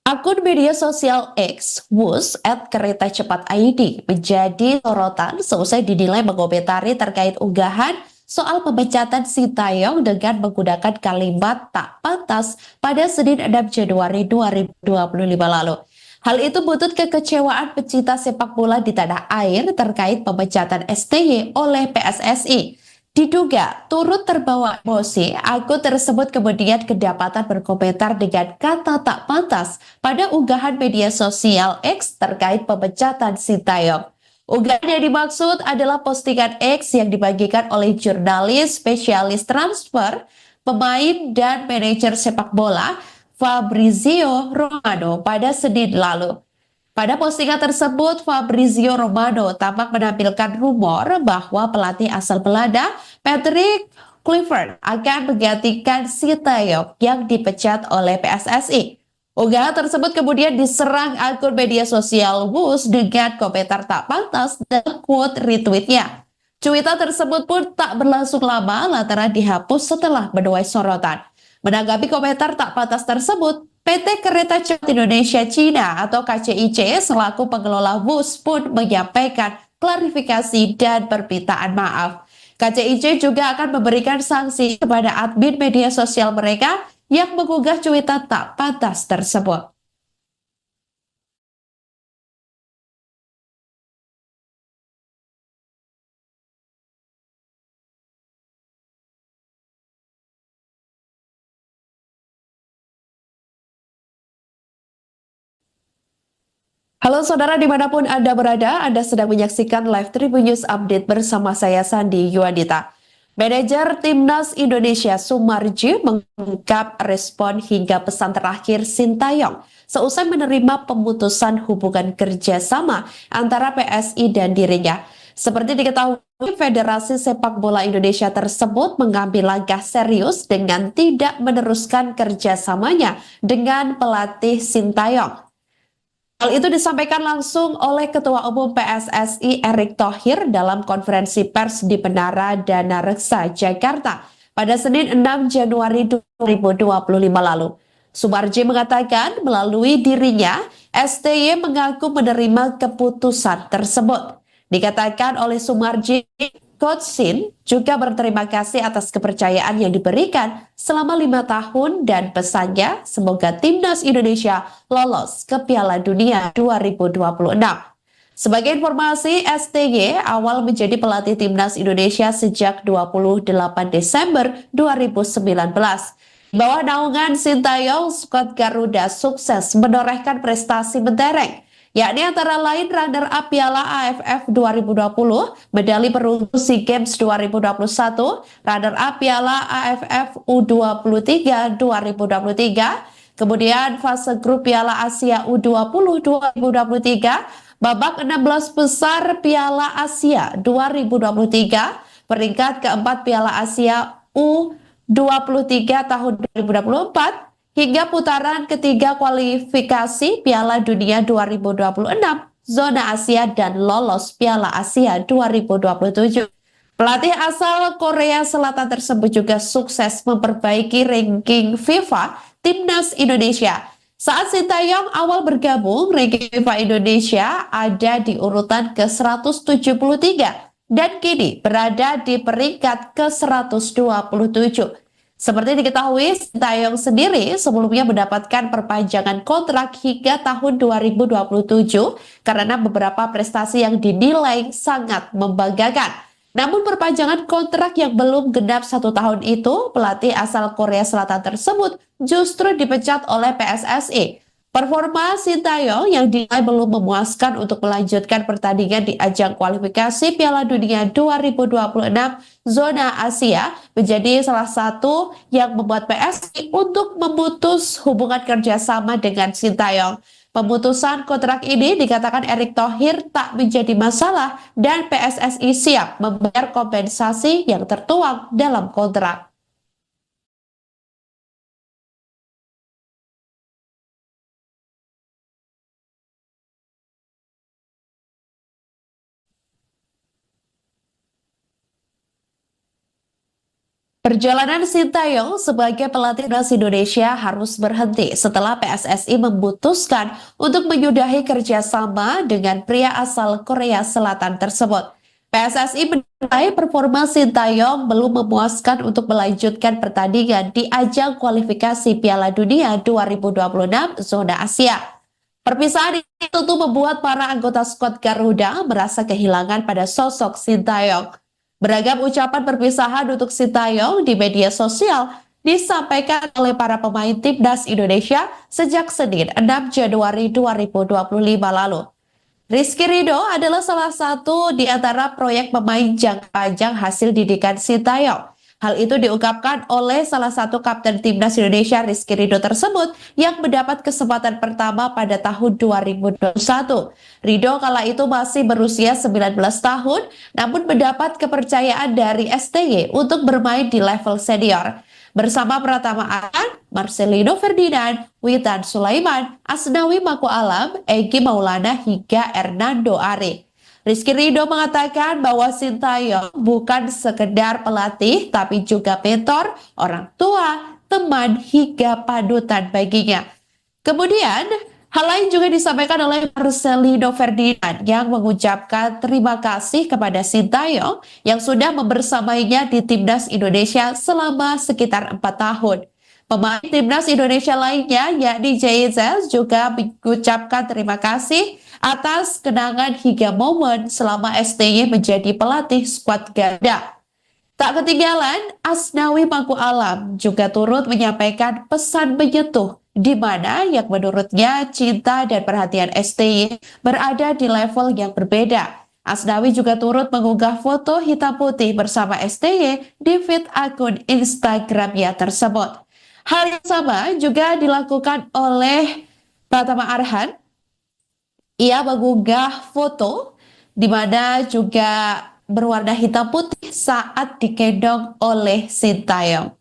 Speaker 1: Akun media sosial X, Wus, @kereta cepat ID, menjadi sorotan seusai dinilai mengomentari terkait unggahan soal pemecatan Sintayong dengan menggunakan kalimat tak pantas pada Senin 6 Januari 2025 lalu. Hal itu buntut kekecewaan pecinta sepak bola di tanah air terkait pemecatan STY oleh PSSI. Diduga turut terbawa emosi, akun tersebut kemudian kedapatan berkomentar dengan kata tak pantas pada unggahan media sosial X terkait pemecatan Sintayong. Unggahan yang dimaksud adalah postingan X yang dibagikan oleh jurnalis spesialis transfer, pemain dan manajer sepak bola Fabrizio Romano pada Senin lalu. Pada postingan tersebut, Fabrizio Romano tampak menampilkan rumor bahwa pelatih asal Belanda, Patrick Kluivert, akan menggantikan Sintayong yang dipecat oleh PSSI. Unggahan tersebut kemudian diserang akun media sosial Wus dengan komentar tak pantas dan quote retweetnya. Cuitan tersebut pun tak berlangsung lama lantaran dihapus setelah menuai sorotan. Menanggapi komentar tak pantas tersebut, PT Kereta Cepat Indonesia Cina atau KCIC selaku pengelola bus pun menyampaikan klarifikasi dan permintaan maaf. KCIC juga akan memberikan sanksi kepada admin media sosial mereka yang mengunggah cuitan tak pantas tersebut. Halo Halo saudara dimanapun Anda berada, Anda sedang menyaksikan live Tribun News Update bersama saya Sandi Yuadita. Manajer Timnas Indonesia Sumarji mengungkap respon hingga pesan terakhir Sintayong seusai menerima pemutusan hubungan kerjasama antara PSI dan dirinya. Seperti diketahui, Federasi Sepak Bola Indonesia tersebut mengambil langkah serius dengan tidak meneruskan kerjasamanya dengan pelatih Sintayong. Hal itu disampaikan langsung oleh Ketua Umum PSSI Erick Thohir dalam konferensi pers di Menara Dana Reksa, Jakarta pada Senin 6 Januari 2025 lalu. Sumarji mengatakan melalui dirinya, STY mengaku menerima keputusan tersebut. Dikatakan oleh Sumarji, Coach Sin juga berterima kasih atas kepercayaan yang diberikan selama 5 tahun dan pesannya semoga Timnas Indonesia lolos ke Piala Dunia 2026. Sebagai informasi, STY awal menjadi pelatih Timnas Indonesia sejak 28 Desember 2019. Di bawah naungan Sintayong, skuad Garuda sukses menorehkan prestasi mentereng, yakni antara lain runner-up Piala AFF 2020, medali perunggu SEA Games 2021, runner-up Piala AFF U23 2023, kemudian fase grup Piala Asia U20 2023, babak 16 besar Piala Asia 2023, peringkat keempat Piala Asia U23 tahun 2024, hingga putaran ketiga kualifikasi Piala Dunia 2026, zona Asia dan lolos Piala Asia 2027. Pelatih asal Korea Selatan tersebut juga sukses memperbaiki ranking FIFA Timnas Indonesia. Saat Sintayong awal bergabung, ranking FIFA Indonesia ada di urutan ke-173 dan kini berada di peringkat ke-127. Seperti diketahui, Sintayong sendiri sebelumnya mendapatkan perpanjangan kontrak hingga tahun 2027 karena beberapa prestasi yang dinilai sangat membanggakan. Namun perpanjangan kontrak yang belum genap 1 tahun itu, pelatih asal Korea Selatan tersebut justru dipecat oleh PSSI. Performa Sintayong yang dinilai belum memuaskan untuk melanjutkan pertandingan di ajang kualifikasi Piala Dunia 2026 zona Asia menjadi salah satu yang membuat PSSI untuk memutus hubungan kerjasama dengan Sintayong. Pemutusan kontrak ini dikatakan Erick Thohir tak menjadi masalah dan PSSI siap membayar kompensasi yang tertuang dalam kontrak. Perjalanan Sintayong sebagai pelatih timnas Indonesia harus berhenti setelah PSSI memutuskan untuk menyudahi kerjasama dengan pria asal Korea Selatan tersebut. PSSI menilai performa Sintayong belum memuaskan untuk melanjutkan pertandingan di ajang kualifikasi Piala Dunia 2026 zona Asia. Perpisahan ini tentu membuat para anggota skuad Garuda merasa kehilangan pada sosok Sintayong. Beragam ucapan perpisahan untuk Sintayong di media sosial disampaikan oleh para pemain Timnas Indonesia sejak Senin 6 Januari 2025 lalu. Rizky Ridho adalah salah satu di antara proyek pemain jangka panjang hasil didikan Sintayong. Hal itu diungkapkan oleh salah satu kapten Timnas Indonesia Rizky Ridho tersebut yang mendapat kesempatan pertama pada tahun 2021. Ridho kala itu masih berusia 19 tahun namun mendapat kepercayaan dari STY untuk bermain di level senior. Bersama Pratama Arhan, Marcelino Ferdinand, Witan Sulaiman, Asnawi Mako Alam, Egy Maulana hingga Hernando Ari. Rizky Ridho mengatakan bahwa Sintayong bukan sekedar pelatih tapi juga mentor, orang tua, teman hingga panutan baginya. Kemudian hal lain juga disampaikan oleh Marcelino Ferdinand yang mengucapkan terima kasih kepada Sintayong yang sudah membersamainya di Timnas Indonesia selama sekitar 4 tahun. Pemain Timnas Indonesia lainnya yakni JZ juga mengucapkan terima kasih atas kenangan hingga momen selama STY menjadi pelatih skuad Garuda. Tak ketinggalan, Asnawi Mangku Alam juga turut menyampaikan pesan menyentuh di mana yang menurutnya cinta dan perhatian STY berada di level yang berbeda. Asnawi juga turut mengunggah foto hitam putih bersama STY di feed akun Instagramnya tersebut. Hal yang sama juga dilakukan oleh Pratama Arhan. Ia mengunggah foto di mana juga berwarna hitam putih saat digendong oleh Sintayong.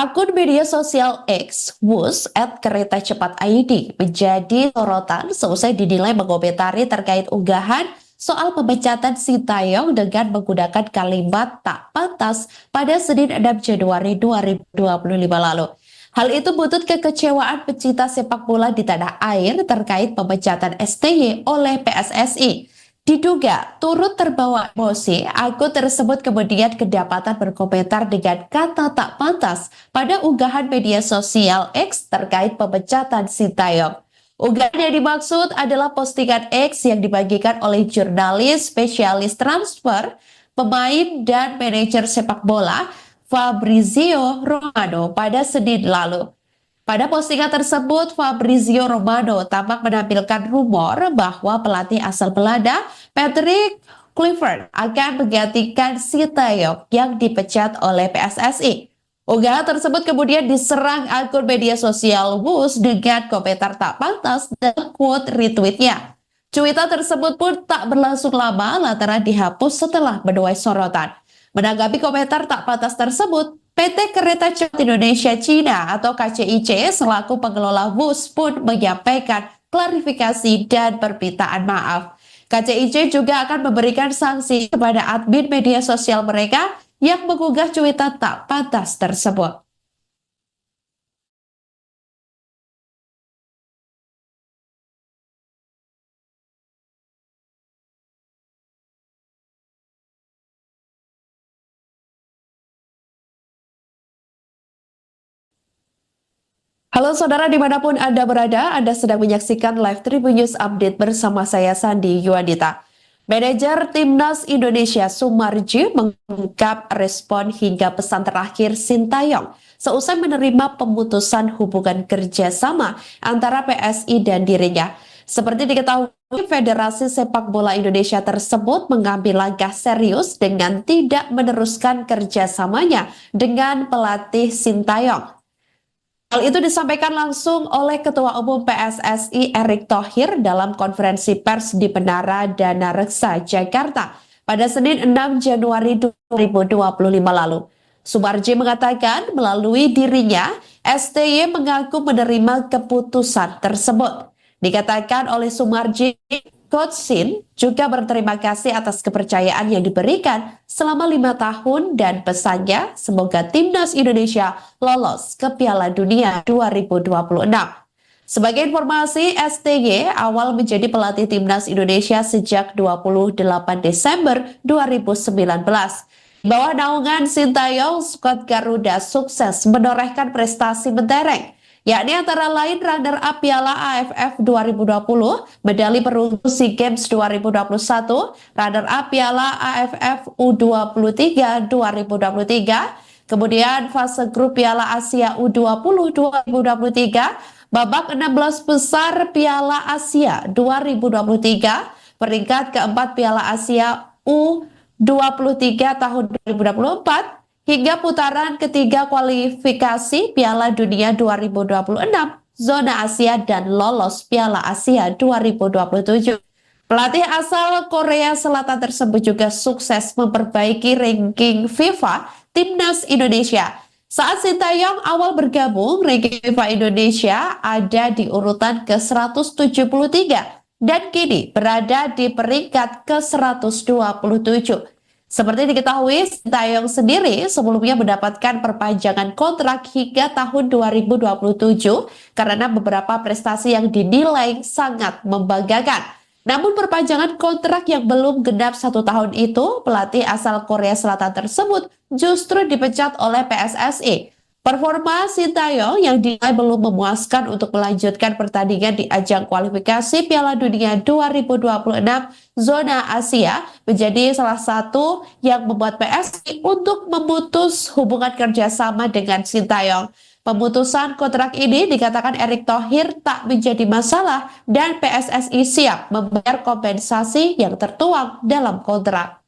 Speaker 1: Akun media sosial X, Wus, @kereta_cepat_id menjadi sorotan seusai dinilai mengomentari terkait unggahan soal pemecatan Sintayong dengan menggunakan kalimat tak pantas pada Senin 6 Januari 2025 lalu. Hal itu buntut kekecewaan pecinta sepak bola di tanah air terkait pemecatan STY oleh PSSI. Diduga turut terbawa emosi, akun tersebut kemudian kedapatan berkomentar dengan kata tak pantas pada unggahan media sosial X terkait pemecatan Sintayong. Unggahan yang dimaksud adalah postingan X yang dibagikan oleh jurnalis spesialis transfer, pemain dan manajer sepak bola Fabrizio Romano pada Senin lalu. Pada postingan tersebut, Fabrizio Romano tampak menampilkan rumor bahwa pelatih asal Belanda, Patrick Kluivert, akan menggantikan Sintayong yang dipecat oleh PSSI. Unggahan tersebut kemudian diserang akun media sosial Wus dengan komentar tak pantas dan quote retweetnya. Cuitan tersebut pun tak berlangsung lama lantaran dihapus setelah menuai sorotan. Menanggapi komentar tak pantas tersebut, PT Kereta Cepat Indonesia Cina atau KCIC selaku pengelola bus pun menyampaikan klarifikasi dan permintaan maaf. KCIC juga akan memberikan sanksi kepada admin media sosial mereka yang mengunggah cuitan tak pantas tersebut. Halo saudara dimanapun Anda berada, Anda sedang menyaksikan live Tribun News Update bersama saya Sandi Yuadita. Manajer Timnas Indonesia Sumarji mengungkap respon hingga pesan terakhir Sintayong seusai menerima pemutusan hubungan kerjasama antara PSI dan dirinya. Seperti diketahui, Federasi Sepak Bola Indonesia tersebut mengambil langkah serius dengan tidak meneruskan kerjasamanya dengan pelatih Sintayong. Hal itu disampaikan langsung oleh Ketua Umum PSSI Erick Thohir dalam konferensi pers di Menara Dana Reksa, Jakarta pada Senin 6 Januari 2025 lalu. Sumarji mengatakan melalui dirinya, STY mengaku menerima keputusan tersebut. Dikatakan oleh Sumarji, Coach Sin juga berterima kasih atas kepercayaan yang diberikan selama 5 tahun dan pesannya semoga Timnas Indonesia lolos ke Piala Dunia 2026. Sebagai informasi, STY awal menjadi pelatih Timnas Indonesia sejak 28 Desember 2019. Di bawah naungan Sintayong, skuad Garuda sukses menorehkan prestasi mentereng, yakni antara lain runner-up Piala AFF 2020, medali perunggu SEA Games 2021, runner-up Piala AFF U23 2023, kemudian fase grup Piala Asia U20 2023, babak 16 besar Piala Asia 2023, peringkat keempat Piala Asia U23 tahun 2024, hingga putaran ketiga kualifikasi Piala Dunia 2026, zona Asia dan lolos Piala Asia 2027. Pelatih asal Korea Selatan tersebut juga sukses memperbaiki ranking FIFA Timnas Indonesia. Saat Sintayong awal bergabung, ranking FIFA Indonesia ada di urutan ke-173 dan kini berada di peringkat ke-127. Seperti diketahui, Sintayong sendiri sebelumnya mendapatkan perpanjangan kontrak hingga tahun 2027 karena beberapa prestasi yang dinilai sangat membanggakan. Namun perpanjangan kontrak yang belum genap 1 tahun itu, pelatih asal Korea Selatan tersebut justru dipecat oleh PSSI. Performa Sintayong yang dinilai belum memuaskan untuk melanjutkan pertandingan di ajang kualifikasi Piala Dunia 2026 zona Asia menjadi salah satu yang membuat PSI untuk memutus hubungan kerjasama dengan Sintayong. Pemutusan kontrak ini dikatakan Erick Thohir tak menjadi masalah dan PSSI siap membayar kompensasi yang tertuang dalam kontrak.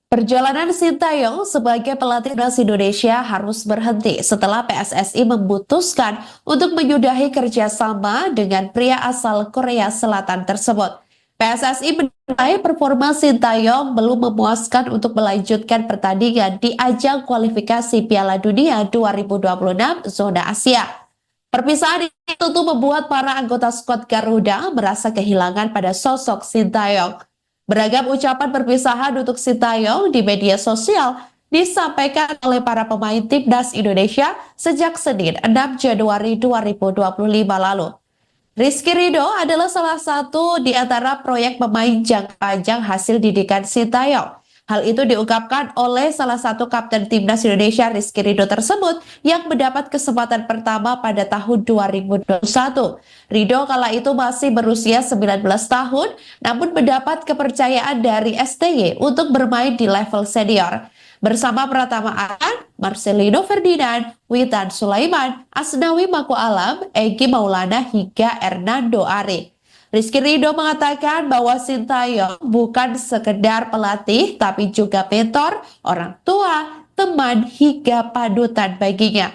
Speaker 1: Perjalanan Sintayong sebagai pelatih timnas Indonesia harus berhenti setelah PSSI memutuskan untuk menyudahi kerjasama dengan pria asal Korea Selatan tersebut. PSSI menilai performa Sintayong belum memuaskan untuk melanjutkan pertandingan di ajang kualifikasi Piala Dunia 2026 zona Asia. Perpisahan ini tentu membuat para anggota skuad Garuda merasa kehilangan pada sosok Sintayong. Beragam ucapan perpisahan untuk Sintayong di media sosial disampaikan oleh para pemain timnas Indonesia sejak Senin 6 Januari 2025 lalu. Rizky Ridho adalah salah satu di antara proyek pemain jangka panjang hasil didikan Sintayong. Hal itu diungkapkan oleh salah satu kapten timnas Indonesia Rizky Ridho tersebut yang mendapat kesempatan pertama pada tahun 2021. Ridho kala itu masih berusia 19 tahun namun mendapat kepercayaan dari STY untuk bermain di level senior. Bersama Pratama Arhan, Marcelino Ferdinand, Witan Sulaiman, Asnawi Mako Alam, Egi Maulana hingga Hernando Ari. Rizky Ridho mengatakan bahwa Sintayong bukan sekedar pelatih tapi juga mentor, orang tua, teman hingga panutan baginya.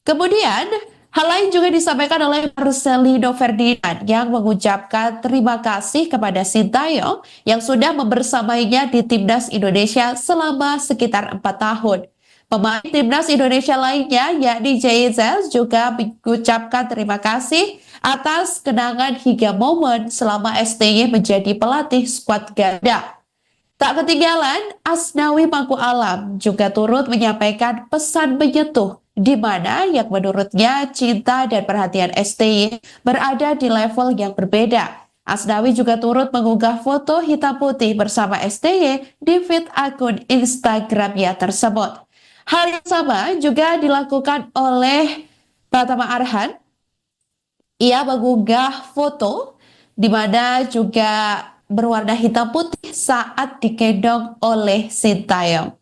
Speaker 1: Kemudian, hal lain juga disampaikan oleh Marcelino Ferdinand yang mengucapkan terima kasih kepada Sintayong yang sudah membersamainya di Timnas Indonesia selama sekitar 4 tahun. Pemain Timnas Indonesia lainnya yakni JZ juga mengucapkan terima kasih atas kenangan hingga momen selama STY menjadi pelatih skuad Garuda. Tak ketinggalan, Asnawi Mangku Alam juga turut menyampaikan pesan menyentuh di mana yang menurutnya cinta dan perhatian STY berada di level yang berbeda. Asnawi juga turut mengunggah foto hitam putih bersama STY di feed akun Instagramnya tersebut. Hal yang sama juga dilakukan oleh Pratama Arhan. Ia mengunggah foto di mana juga berwarna hitam putih saat digendong oleh Sintayong.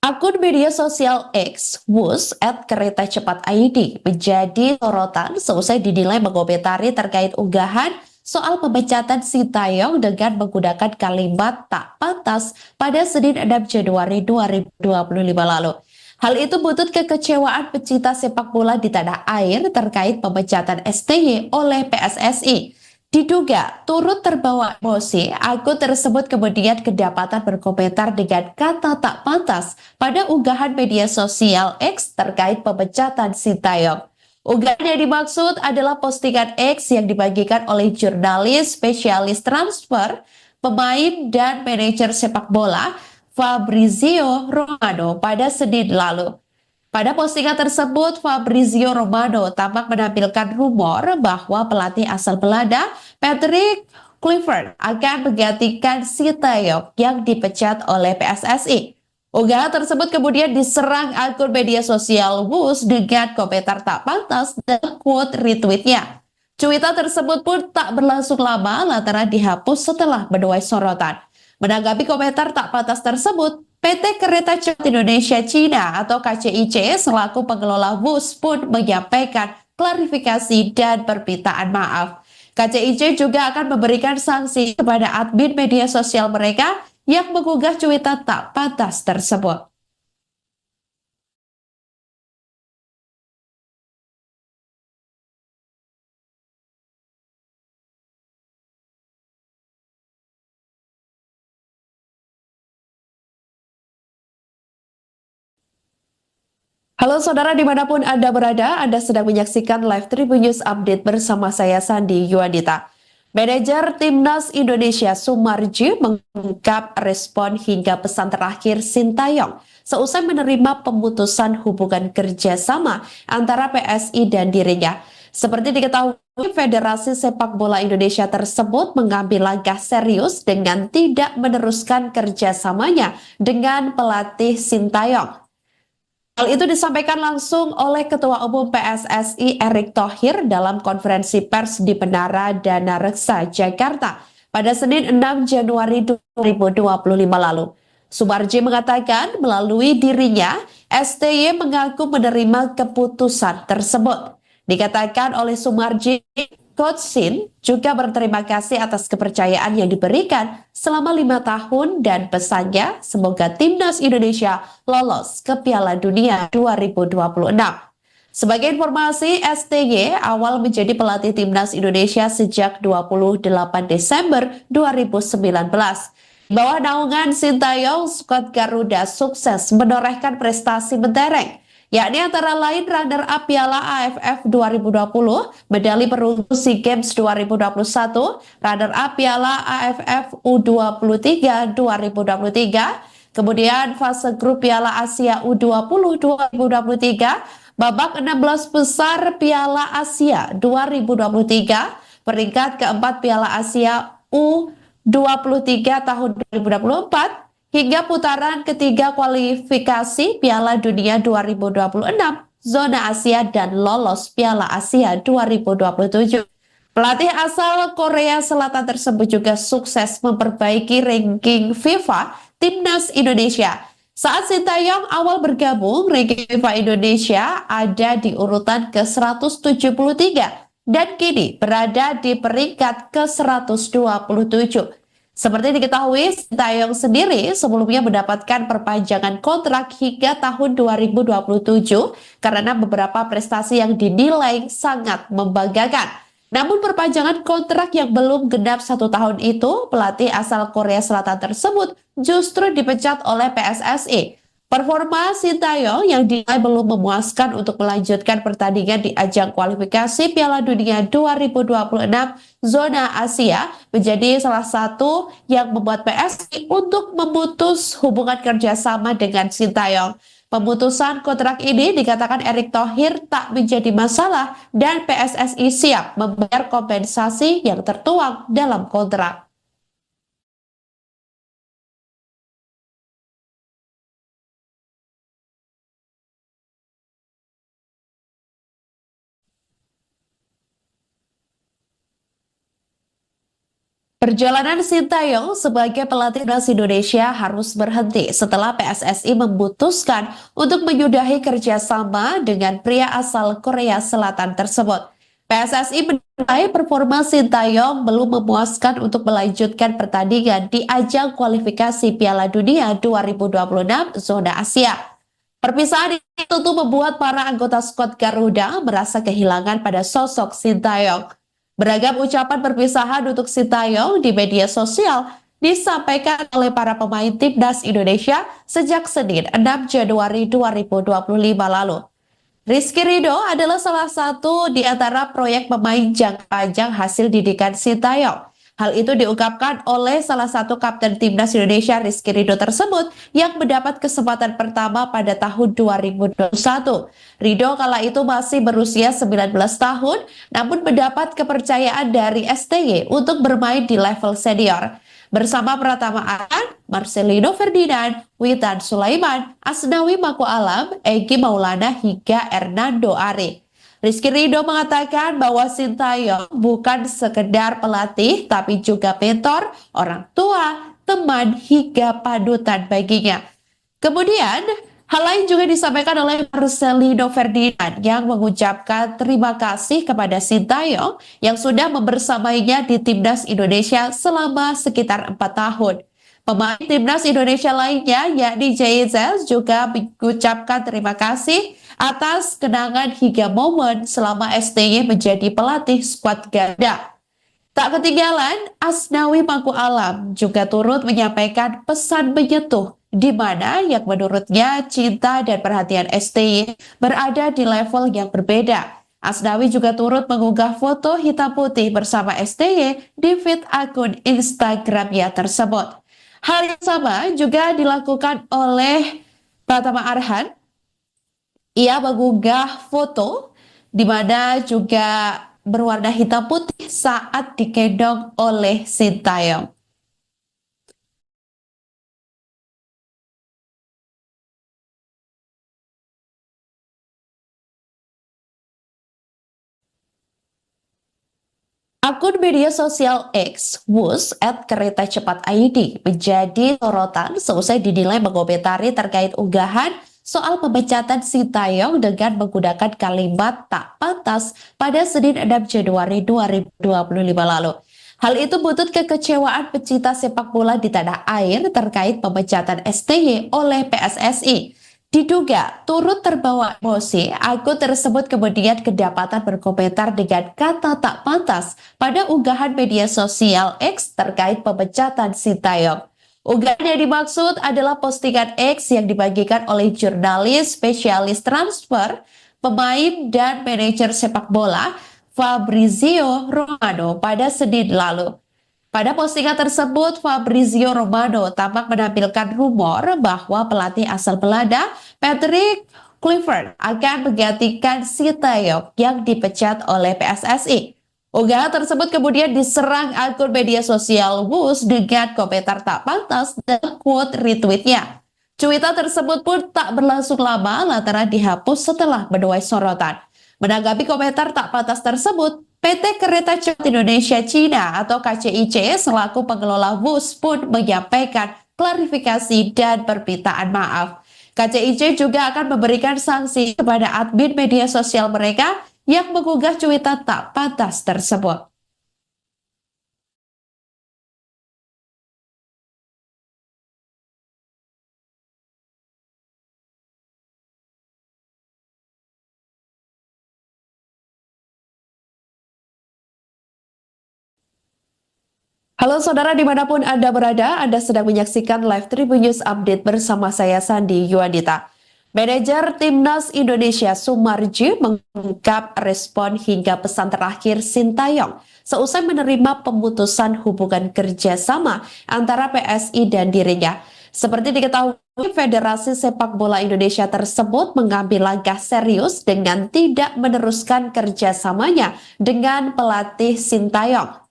Speaker 1: Akun media sosial X, Wus, @kereta cepat ID, menjadi sorotan seusai dinilai mengomentari terkait unggahan soal pemecatan Sintayong dengan menggunakan kalimat tak pantas pada Senin 6 Januari 2025 lalu. Hal itu buntut kekecewaan pecinta sepak bola di tanah air terkait pemecatan STY oleh PSSI. Diduga turut terbawa emosi, akun tersebut kemudian kedapatan berkomentar dengan kata tak pantas pada unggahan media sosial X terkait pemecatan Sintayong. Unggahan yang dimaksud adalah postingan X yang dibagikan oleh jurnalis spesialis transfer, pemain dan manajer sepak bola Fabrizio Romano pada Senin lalu. Pada postingan tersebut, Fabrizio Romano tampak menampilkan rumor bahwa pelatih asal Belanda, Patrick Kluivert, akan menggantikan Sintayong yang dipecat oleh PSSI. Unggahan tersebut kemudian diserang akun media sosial Wus dengan komentar tak pantas dan quote retweetnya. Cuitan tersebut pun tak berlangsung lama lantaran dihapus setelah menuai sorotan. Menanggapi komentar tak pantas tersebut, PT Kereta Cepat Indonesia Cina atau KCIC selaku pengelola bus pun menyampaikan klarifikasi dan permintaan maaf. KCIC juga akan memberikan sanksi kepada admin media sosial mereka yang mengunggah cuitan tak pantas tersebut. Halo Halo saudara dimanapun Anda berada, Anda sedang menyaksikan live Tribun News Update bersama saya Sandi Yuadita. Manajer Timnas Indonesia Sumarji mengungkap respon hingga pesan terakhir Sintayong seusai menerima pemutusan hubungan kerjasama antara PSI dan dirinya. Seperti diketahui, Federasi Sepak Bola Indonesia tersebut mengambil langkah serius dengan tidak meneruskan kerjasamanya dengan pelatih Sintayong. Hal itu disampaikan langsung oleh Ketua Umum PSSI Erick Thohir dalam konferensi pers di Menara Dana Reksa, Jakarta pada Senin 6 Januari 2025 lalu. Sumarji mengatakan melalui dirinya, STY mengaku menerima keputusan tersebut. Dikatakan oleh Sumarji, Coach Sin juga berterima kasih atas kepercayaan yang diberikan selama 5 tahun dan pesannya semoga Timnas Indonesia lolos ke Piala Dunia 2026. Sebagai informasi, STY awal menjadi pelatih Timnas Indonesia sejak 28 Desember 2019. Di bawah naungan Sintayong, skuad Garuda sukses menorehkan prestasi mentereng, yakni antara lain runner-up Piala AFF 2020, medali perunggu SEA Games 2021, runner-up Piala AFF U23 2023, kemudian fase grup Piala Asia U20 2023, babak 16 besar Piala Asia 2023, peringkat keempat Piala Asia U23 tahun 2024, hingga putaran ketiga kualifikasi Piala Dunia 2026, zona Asia dan lolos Piala Asia 2027. Pelatih asal Korea Selatan tersebut juga sukses memperbaiki ranking FIFA Timnas Indonesia. Saat Sintayong awal bergabung, ranking FIFA Indonesia ada di urutan ke-173 dan kini berada di peringkat ke-127. Seperti diketahui, Sintayong sendiri sebelumnya mendapatkan perpanjangan kontrak hingga tahun 2027 karena beberapa prestasi yang dinilai sangat membanggakan. Namun perpanjangan kontrak yang belum genap 1 tahun itu, pelatih asal Korea Selatan tersebut justru dipecat oleh PSSI. Performa Sintayong yang dinilai belum memuaskan untuk melanjutkan pertandingan di ajang kualifikasi Piala Dunia 2026 zona Asia menjadi salah satu yang membuat PSSI untuk memutus hubungan kerjasama dengan Sintayong. Pemutusan kontrak ini dikatakan Erick Thohir tak menjadi masalah dan PSSI siap membayar kompensasi yang tertuang dalam kontrak. Perjalanan Sintayong sebagai pelatih timnas Indonesia harus berhenti setelah PSSI memutuskan untuk menyudahi kerjasama dengan pria asal Korea Selatan tersebut. PSSI menilai performa Sintayong belum memuaskan untuk melanjutkan pertandingan di ajang kualifikasi Piala Dunia 2026 zona Asia. Perpisahan ini tentu membuat para anggota skuad Garuda merasa kehilangan pada sosok Sintayong. Beragam ucapan perpisahan untuk Sintayong di media sosial disampaikan oleh para pemain Timnas Indonesia sejak Senin 6 Januari 2025 lalu. Rizky Ridho adalah salah satu di antara proyek pemain jangka panjang hasil didikan Sintayong. Hal itu diungkapkan oleh salah satu kapten Timnas Indonesia Rizky Ridho tersebut yang mendapat kesempatan pertama pada tahun 2021. Ridho kala itu masih berusia 19 tahun, namun mendapat kepercayaan dari STY untuk bermain di level senior. Bersama Pratama Arhan, Marcelino Ferdinand, Witan Sulaiman, Asnawi Mako Alam, Egy Maulana hingga Hernando Ari. Rizky Ridho mengatakan bahwa Sintayong bukan sekedar pelatih tapi juga mentor, orang tua, teman hingga panutan baginya. Kemudian hal lain juga disampaikan oleh Marcelino Ferdinand yang mengucapkan terima kasih kepada Sintayong yang sudah membersamainya di Timnas Indonesia selama sekitar 4 tahun. Pemain Timnas Indonesia lainnya yakni JZ juga mengucapkan terima kasih atas kenangan hingga momen selama STY menjadi pelatih skuad Garuda. Tak ketinggalan, Asnawi Mangku Alam juga turut menyampaikan pesan menyentuh di mana yang menurutnya cinta dan perhatian STY berada di level yang berbeda. Asnawi juga turut mengunggah foto hitam putih bersama STY di feed akun Instagramnya tersebut. Hal yang sama juga dilakukan oleh Pratama Arhan. Ia mengunggah foto di mana juga berwarna hitam putih saat digendong oleh Sintayong. Akun media sosial X, Wus, @kereta_cepat_id menjadi sorotan seusai dinilai mengomentari terkait unggahan soal pemecatan Sintayong dengan menggunakan kalimat tak pantas pada Senin 6 Januari 2025 lalu. Hal itu buntut kekecewaan pecinta sepak bola di tanah air terkait pemecatan STY oleh PSSI. Diduga turut terbawa emosi, akun tersebut kemudian kedapatan berkomentar dengan kata tak pantas pada unggahan media sosial X terkait pemecatan Sintayong. Unggahan yang dimaksud adalah postingan X yang dibagikan oleh jurnalis spesialis transfer, pemain dan manajer sepak bola Fabrizio Romano pada Senin lalu. Pada postingan tersebut, Fabrizio Romano tampak menampilkan rumor bahwa pelatih asal Belanda, Patrick Kluivert, akan menggantikan Sintayong yang dipecat oleh PSSI. Unggahan tersebut kemudian diserang akun media sosial Wus dengan komentar tak pantas dan quote retweetnya. Cuitan tersebut pun tak berlangsung lama lantaran dihapus setelah menuai sorotan. Menanggapi komentar tak pantas tersebut, PT Kereta Cepat Indonesia Cina atau KCIC selaku pengelola bus pun menyampaikan klarifikasi dan permintaan maaf. KCIC juga akan memberikan sanksi kepada admin media sosial mereka yang mengunggah cuitan tak pantas tersebut. Halo saudara dimanapun Anda berada, Anda sedang menyaksikan live Tribun News Update bersama saya Sandi Yuadita. Manajer Timnas Indonesia Sumarji mengungkap respon hingga pesan terakhir Sintayong seusai menerima pemutusan hubungan kerjasama antara PSI dan dirinya. Seperti diketahui, Federasi Sepak Bola Indonesia tersebut mengambil langkah serius dengan tidak meneruskan kerjasamanya dengan pelatih Sintayong.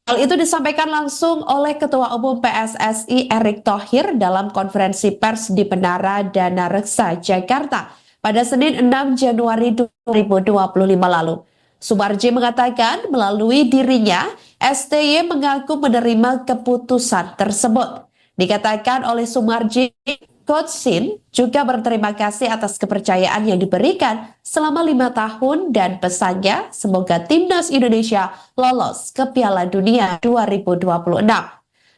Speaker 1: Hal itu disampaikan langsung oleh Ketua Umum PSSI Erick Thohir dalam konferensi pers di Menara Dana Reksa, Jakarta pada Senin 6 Januari 2025 lalu. Sumarji mengatakan melalui dirinya, STY mengaku menerima keputusan tersebut. Dikatakan oleh Sumarji, Coach Sin juga berterima kasih atas kepercayaan yang diberikan selama 5 tahun dan pesannya semoga Timnas Indonesia lolos ke Piala Dunia 2026.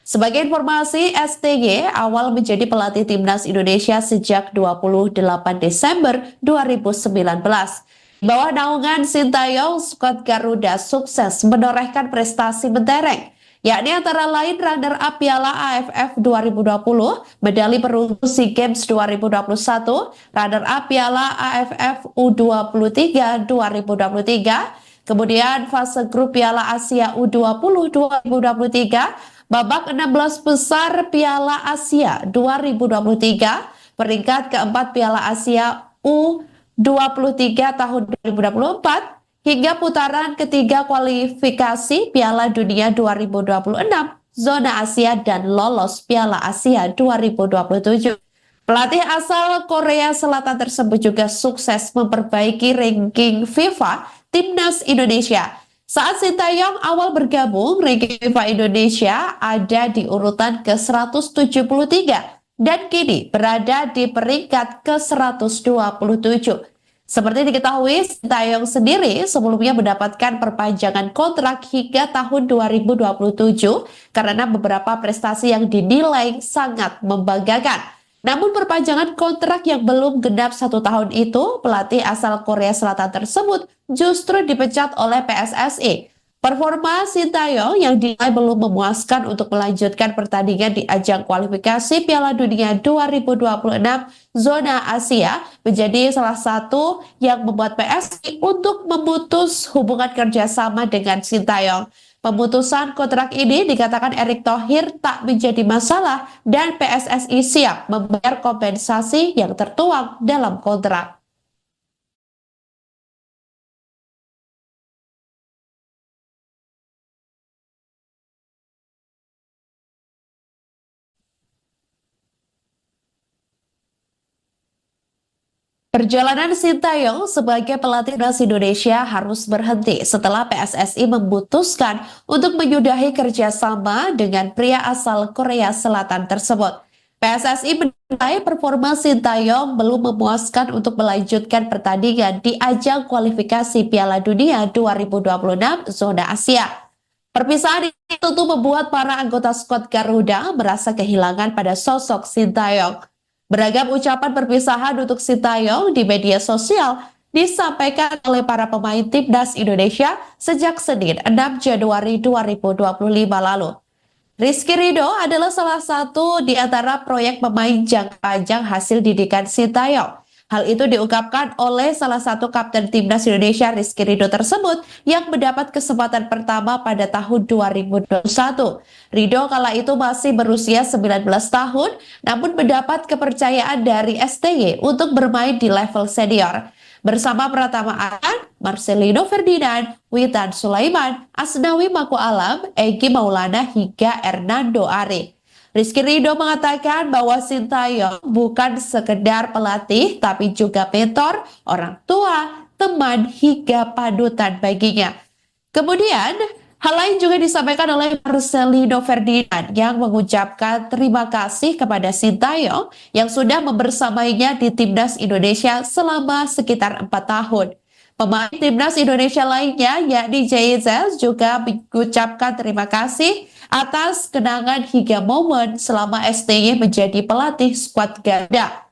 Speaker 1: Sebagai informasi, STY awal menjadi pelatih Timnas Indonesia sejak 28 Desember 2019. Di bawah naungan Sintayong, skuad Garuda sukses menorehkan prestasi mentereng, yakni antara lain runner-up Piala AFF 2020, medali perunggu SEA Games 2021, runner-up Piala AFF U23 2023, kemudian fase grup Piala Asia U20 2023, babak 16 besar Piala Asia 2023, peringkat keempat Piala Asia U23 tahun 2024, hingga putaran ketiga kualifikasi Piala Dunia 2026, zona Asia dan lolos Piala Asia 2027. Pelatih asal Korea Selatan tersebut juga sukses memperbaiki ranking FIFA Timnas Indonesia. Saat Sintayong awal bergabung, ranking FIFA Indonesia ada di urutan ke-173 dan kini berada di peringkat ke-127. Seperti diketahui, Sintayong sendiri sebelumnya mendapatkan perpanjangan kontrak hingga tahun 2027 karena beberapa prestasi yang dinilai sangat membanggakan. Namun perpanjangan kontrak yang belum genap 1 tahun itu, pelatih asal Korea Selatan tersebut justru dipecat oleh PSSI. Performa Sintayong yang dinilai belum memuaskan untuk melanjutkan pertandingan di ajang kualifikasi Piala Dunia 2026 zona Asia menjadi salah satu yang membuat PSI untuk memutus hubungan kerjasama dengan Sintayong. Pemutusan kontrak ini dikatakan Erick Thohir tak menjadi masalah dan PSSI siap membayar kompensasi yang tertuang dalam kontrak. Perjalanan Sintayong sebagai pelatih timnas Indonesia harus berhenti setelah PSSI memutuskan untuk menyudahi kerjasama dengan pria asal Korea Selatan tersebut. PSSI menilai performa Sintayong belum memuaskan untuk melanjutkan pertandingan di ajang kualifikasi Piala Dunia 2026 zona Asia. Perpisahan ini tentu membuat para anggota skuad Garuda merasa kehilangan pada sosok Sintayong. Beragam ucapan perpisahan untuk Sintayong di media sosial disampaikan oleh para pemain timnas Indonesia sejak Senin 6 Januari 2025 lalu. Rizky Ridho adalah salah satu di antara proyek pemain jangka panjang hasil didikan Sintayong. Hal itu diungkapkan oleh salah satu kapten timnas Indonesia Rizky Ridho tersebut yang mendapat kesempatan pertama pada tahun 2021. Ridho kala itu masih berusia 19 tahun namun mendapat kepercayaan dari STY untuk bermain di level senior. Bersama Pratama Arhan, Marcelino Ferdinand, Witan Sulaiman, Asnawi Mako Alam, Egi Maulana hingga Hernando Ari. Rizky Ridho mengatakan bahwa Sintayong bukan sekedar pelatih tapi juga mentor, orang tua, teman hingga panutan baginya. Kemudian, hal lain juga disampaikan oleh Marcelino Ferdinand yang mengucapkan terima kasih kepada Sintayong yang sudah membersamainya di Timnas Indonesia selama sekitar 4 tahun. Pemain Timnas Indonesia lainnya yakni JZ juga mengucapkan terima kasih atas kenangan hingga momen selama STY menjadi pelatih skuad Garuda.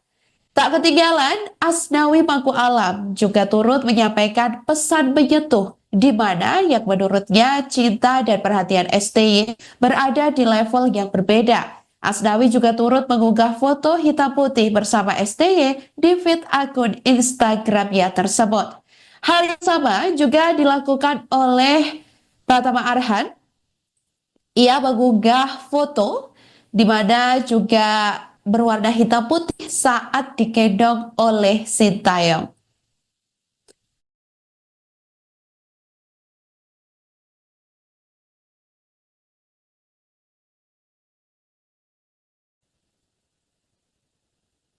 Speaker 1: Tak ketinggalan, Asnawi Mangku Alam juga turut menyampaikan pesan menyentuh di mana yang menurutnya cinta dan perhatian STY berada di level yang berbeda. Asnawi juga turut mengunggah foto hitam putih bersama STY di feed akun Instagramnya tersebut. Hal yang sama juga dilakukan oleh Pratama Arhan. Ia mengunggah foto di mana juga berwarna hitam putih saat digendong oleh Sintayong.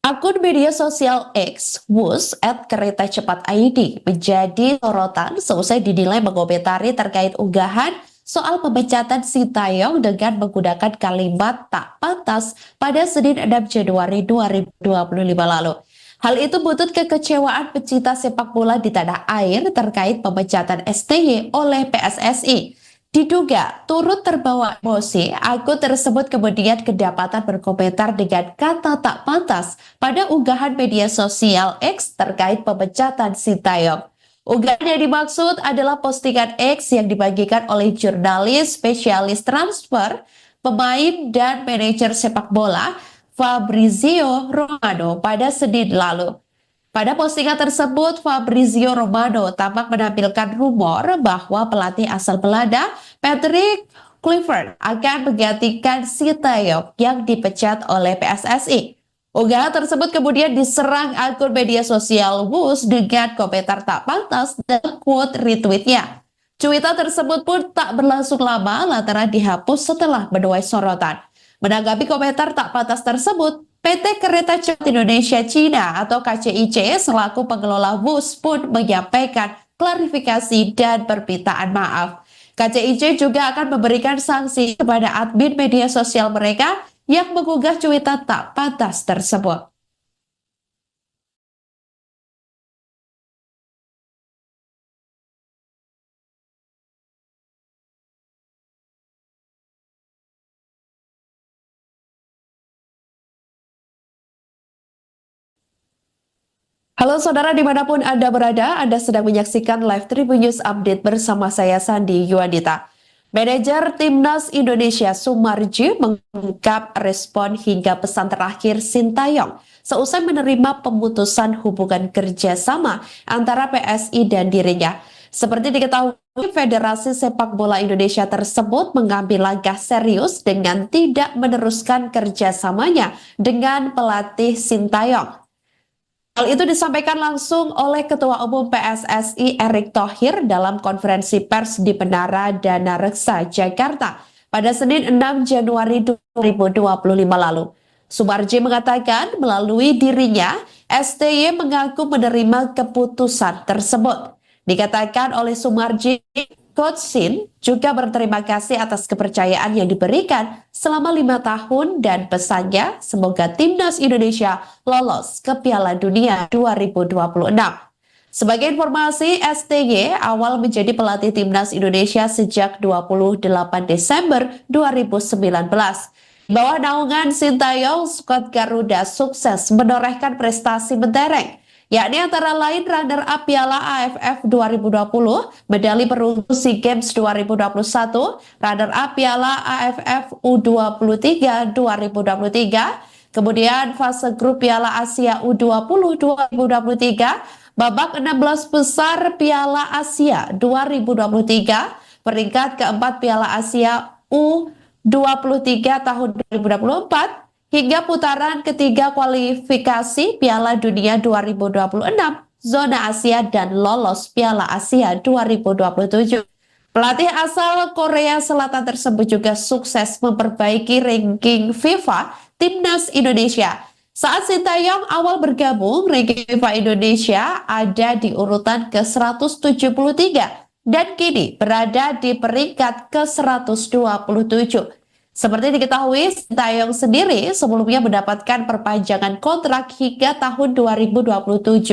Speaker 1: Akun media sosial X, Wus, @kereta cepat ID, menjadi sorotan seusai dinilai mengomentari terkait unggahan soal pemecatan Sintayong dengan menggunakan kalimat tak pantas pada Senin 6 Januari 2025 lalu. Hal itu buntut kekecewaan pecinta sepak bola di tanah air terkait pemecatan STY oleh PSSI. Diduga turut terbawa emosi, akun tersebut kemudian kedapatan berkomentar dengan kata tak pantas pada unggahan media sosial X terkait pemecatan Sintayong. Unggahan yang dimaksud adalah postingan X yang dibagikan oleh jurnalis spesialis transfer, pemain dan manajer sepak bola Fabrizio Romano pada Senin lalu. Pada postingan tersebut, Fabrizio Romano tampak menampilkan rumor bahwa pelatih asal Belanda, Patrick Kluivert, akan menggantikan Sintayong yang dipecat oleh PSSI. Unggahan tersebut kemudian diserang akun media sosial Wus dengan komentar tak pantas dan quote retweetnya. Cuitan tersebut pun tak berlangsung lama lantaran dihapus setelah menuai sorotan. Menanggapi komentar tak pantas tersebut, PT Kereta Cepat Indonesia Cina atau KCIC selaku pengelola bus pun menyampaikan klarifikasi dan permintaan maaf. KCIC juga akan memberikan sanksi kepada admin media sosial mereka yang mengunggah cuitan tak pantas tersebut. Halo saudara dimanapun Anda berada, Anda sedang menyaksikan live Tribun News Update bersama saya Sandi Yuadita. Manajer Timnas Indonesia Sumarji mengungkap respon hingga pesan terakhir Sintayong seusai menerima pemutusan hubungan kerjasama antara PSI dan dirinya. Seperti diketahui, Federasi Sepak Bola Indonesia tersebut mengambil langkah serius dengan tidak meneruskan kerjasamanya dengan pelatih Sintayong. Hal itu disampaikan langsung oleh Ketua Umum PSSI Erick Thohir dalam konferensi pers di Menara Dana Reksa, Jakarta pada Senin 6 Januari 2025 lalu. Sumarji mengatakan melalui dirinya, STY mengaku menerima keputusan tersebut. Dikatakan oleh Sumarji, Coach Sin juga berterima kasih atas kepercayaan yang diberikan selama 5 tahun dan pesannya semoga Timnas Indonesia lolos ke Piala Dunia 2026. Sebagai informasi, STY awal menjadi pelatih Timnas Indonesia sejak 28 Desember 2019. Di bawah naungan Sintayong, skuad Garuda sukses menorehkan prestasi mentereng, yakni antara lain runner-up Piala AFF 2020, medali perunggu SEA Games 2021, runner-up Piala AFF U23 2023, kemudian fase grup Piala Asia U20 2023, babak 16 besar Piala Asia 2023, peringkat keempat Piala Asia U23 tahun 2024, hingga putaran ketiga kualifikasi Piala Dunia 2026, zona Asia dan lolos Piala Asia 2027. Pelatih asal Korea Selatan tersebut juga sukses memperbaiki ranking FIFA Timnas Indonesia. Saat Sintayong awal bergabung, ranking FIFA Indonesia ada di urutan ke-173 dan kini berada di peringkat ke-127. Seperti diketahui, Sintayong sendiri sebelumnya mendapatkan perpanjangan kontrak hingga tahun 2027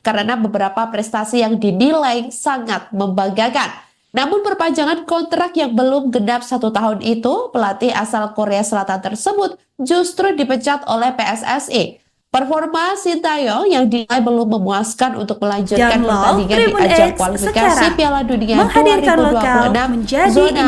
Speaker 1: karena beberapa prestasi yang dinilai sangat membanggakan. Namun perpanjangan kontrak yang belum genap 1 tahun itu, pelatih asal Korea Selatan tersebut justru dipecat oleh PSSI. Performa Sintayong yang dinilai belum memuaskan untuk melanjutkan pertandingan di ajang kualifikasi Piala Dunia 2026 zona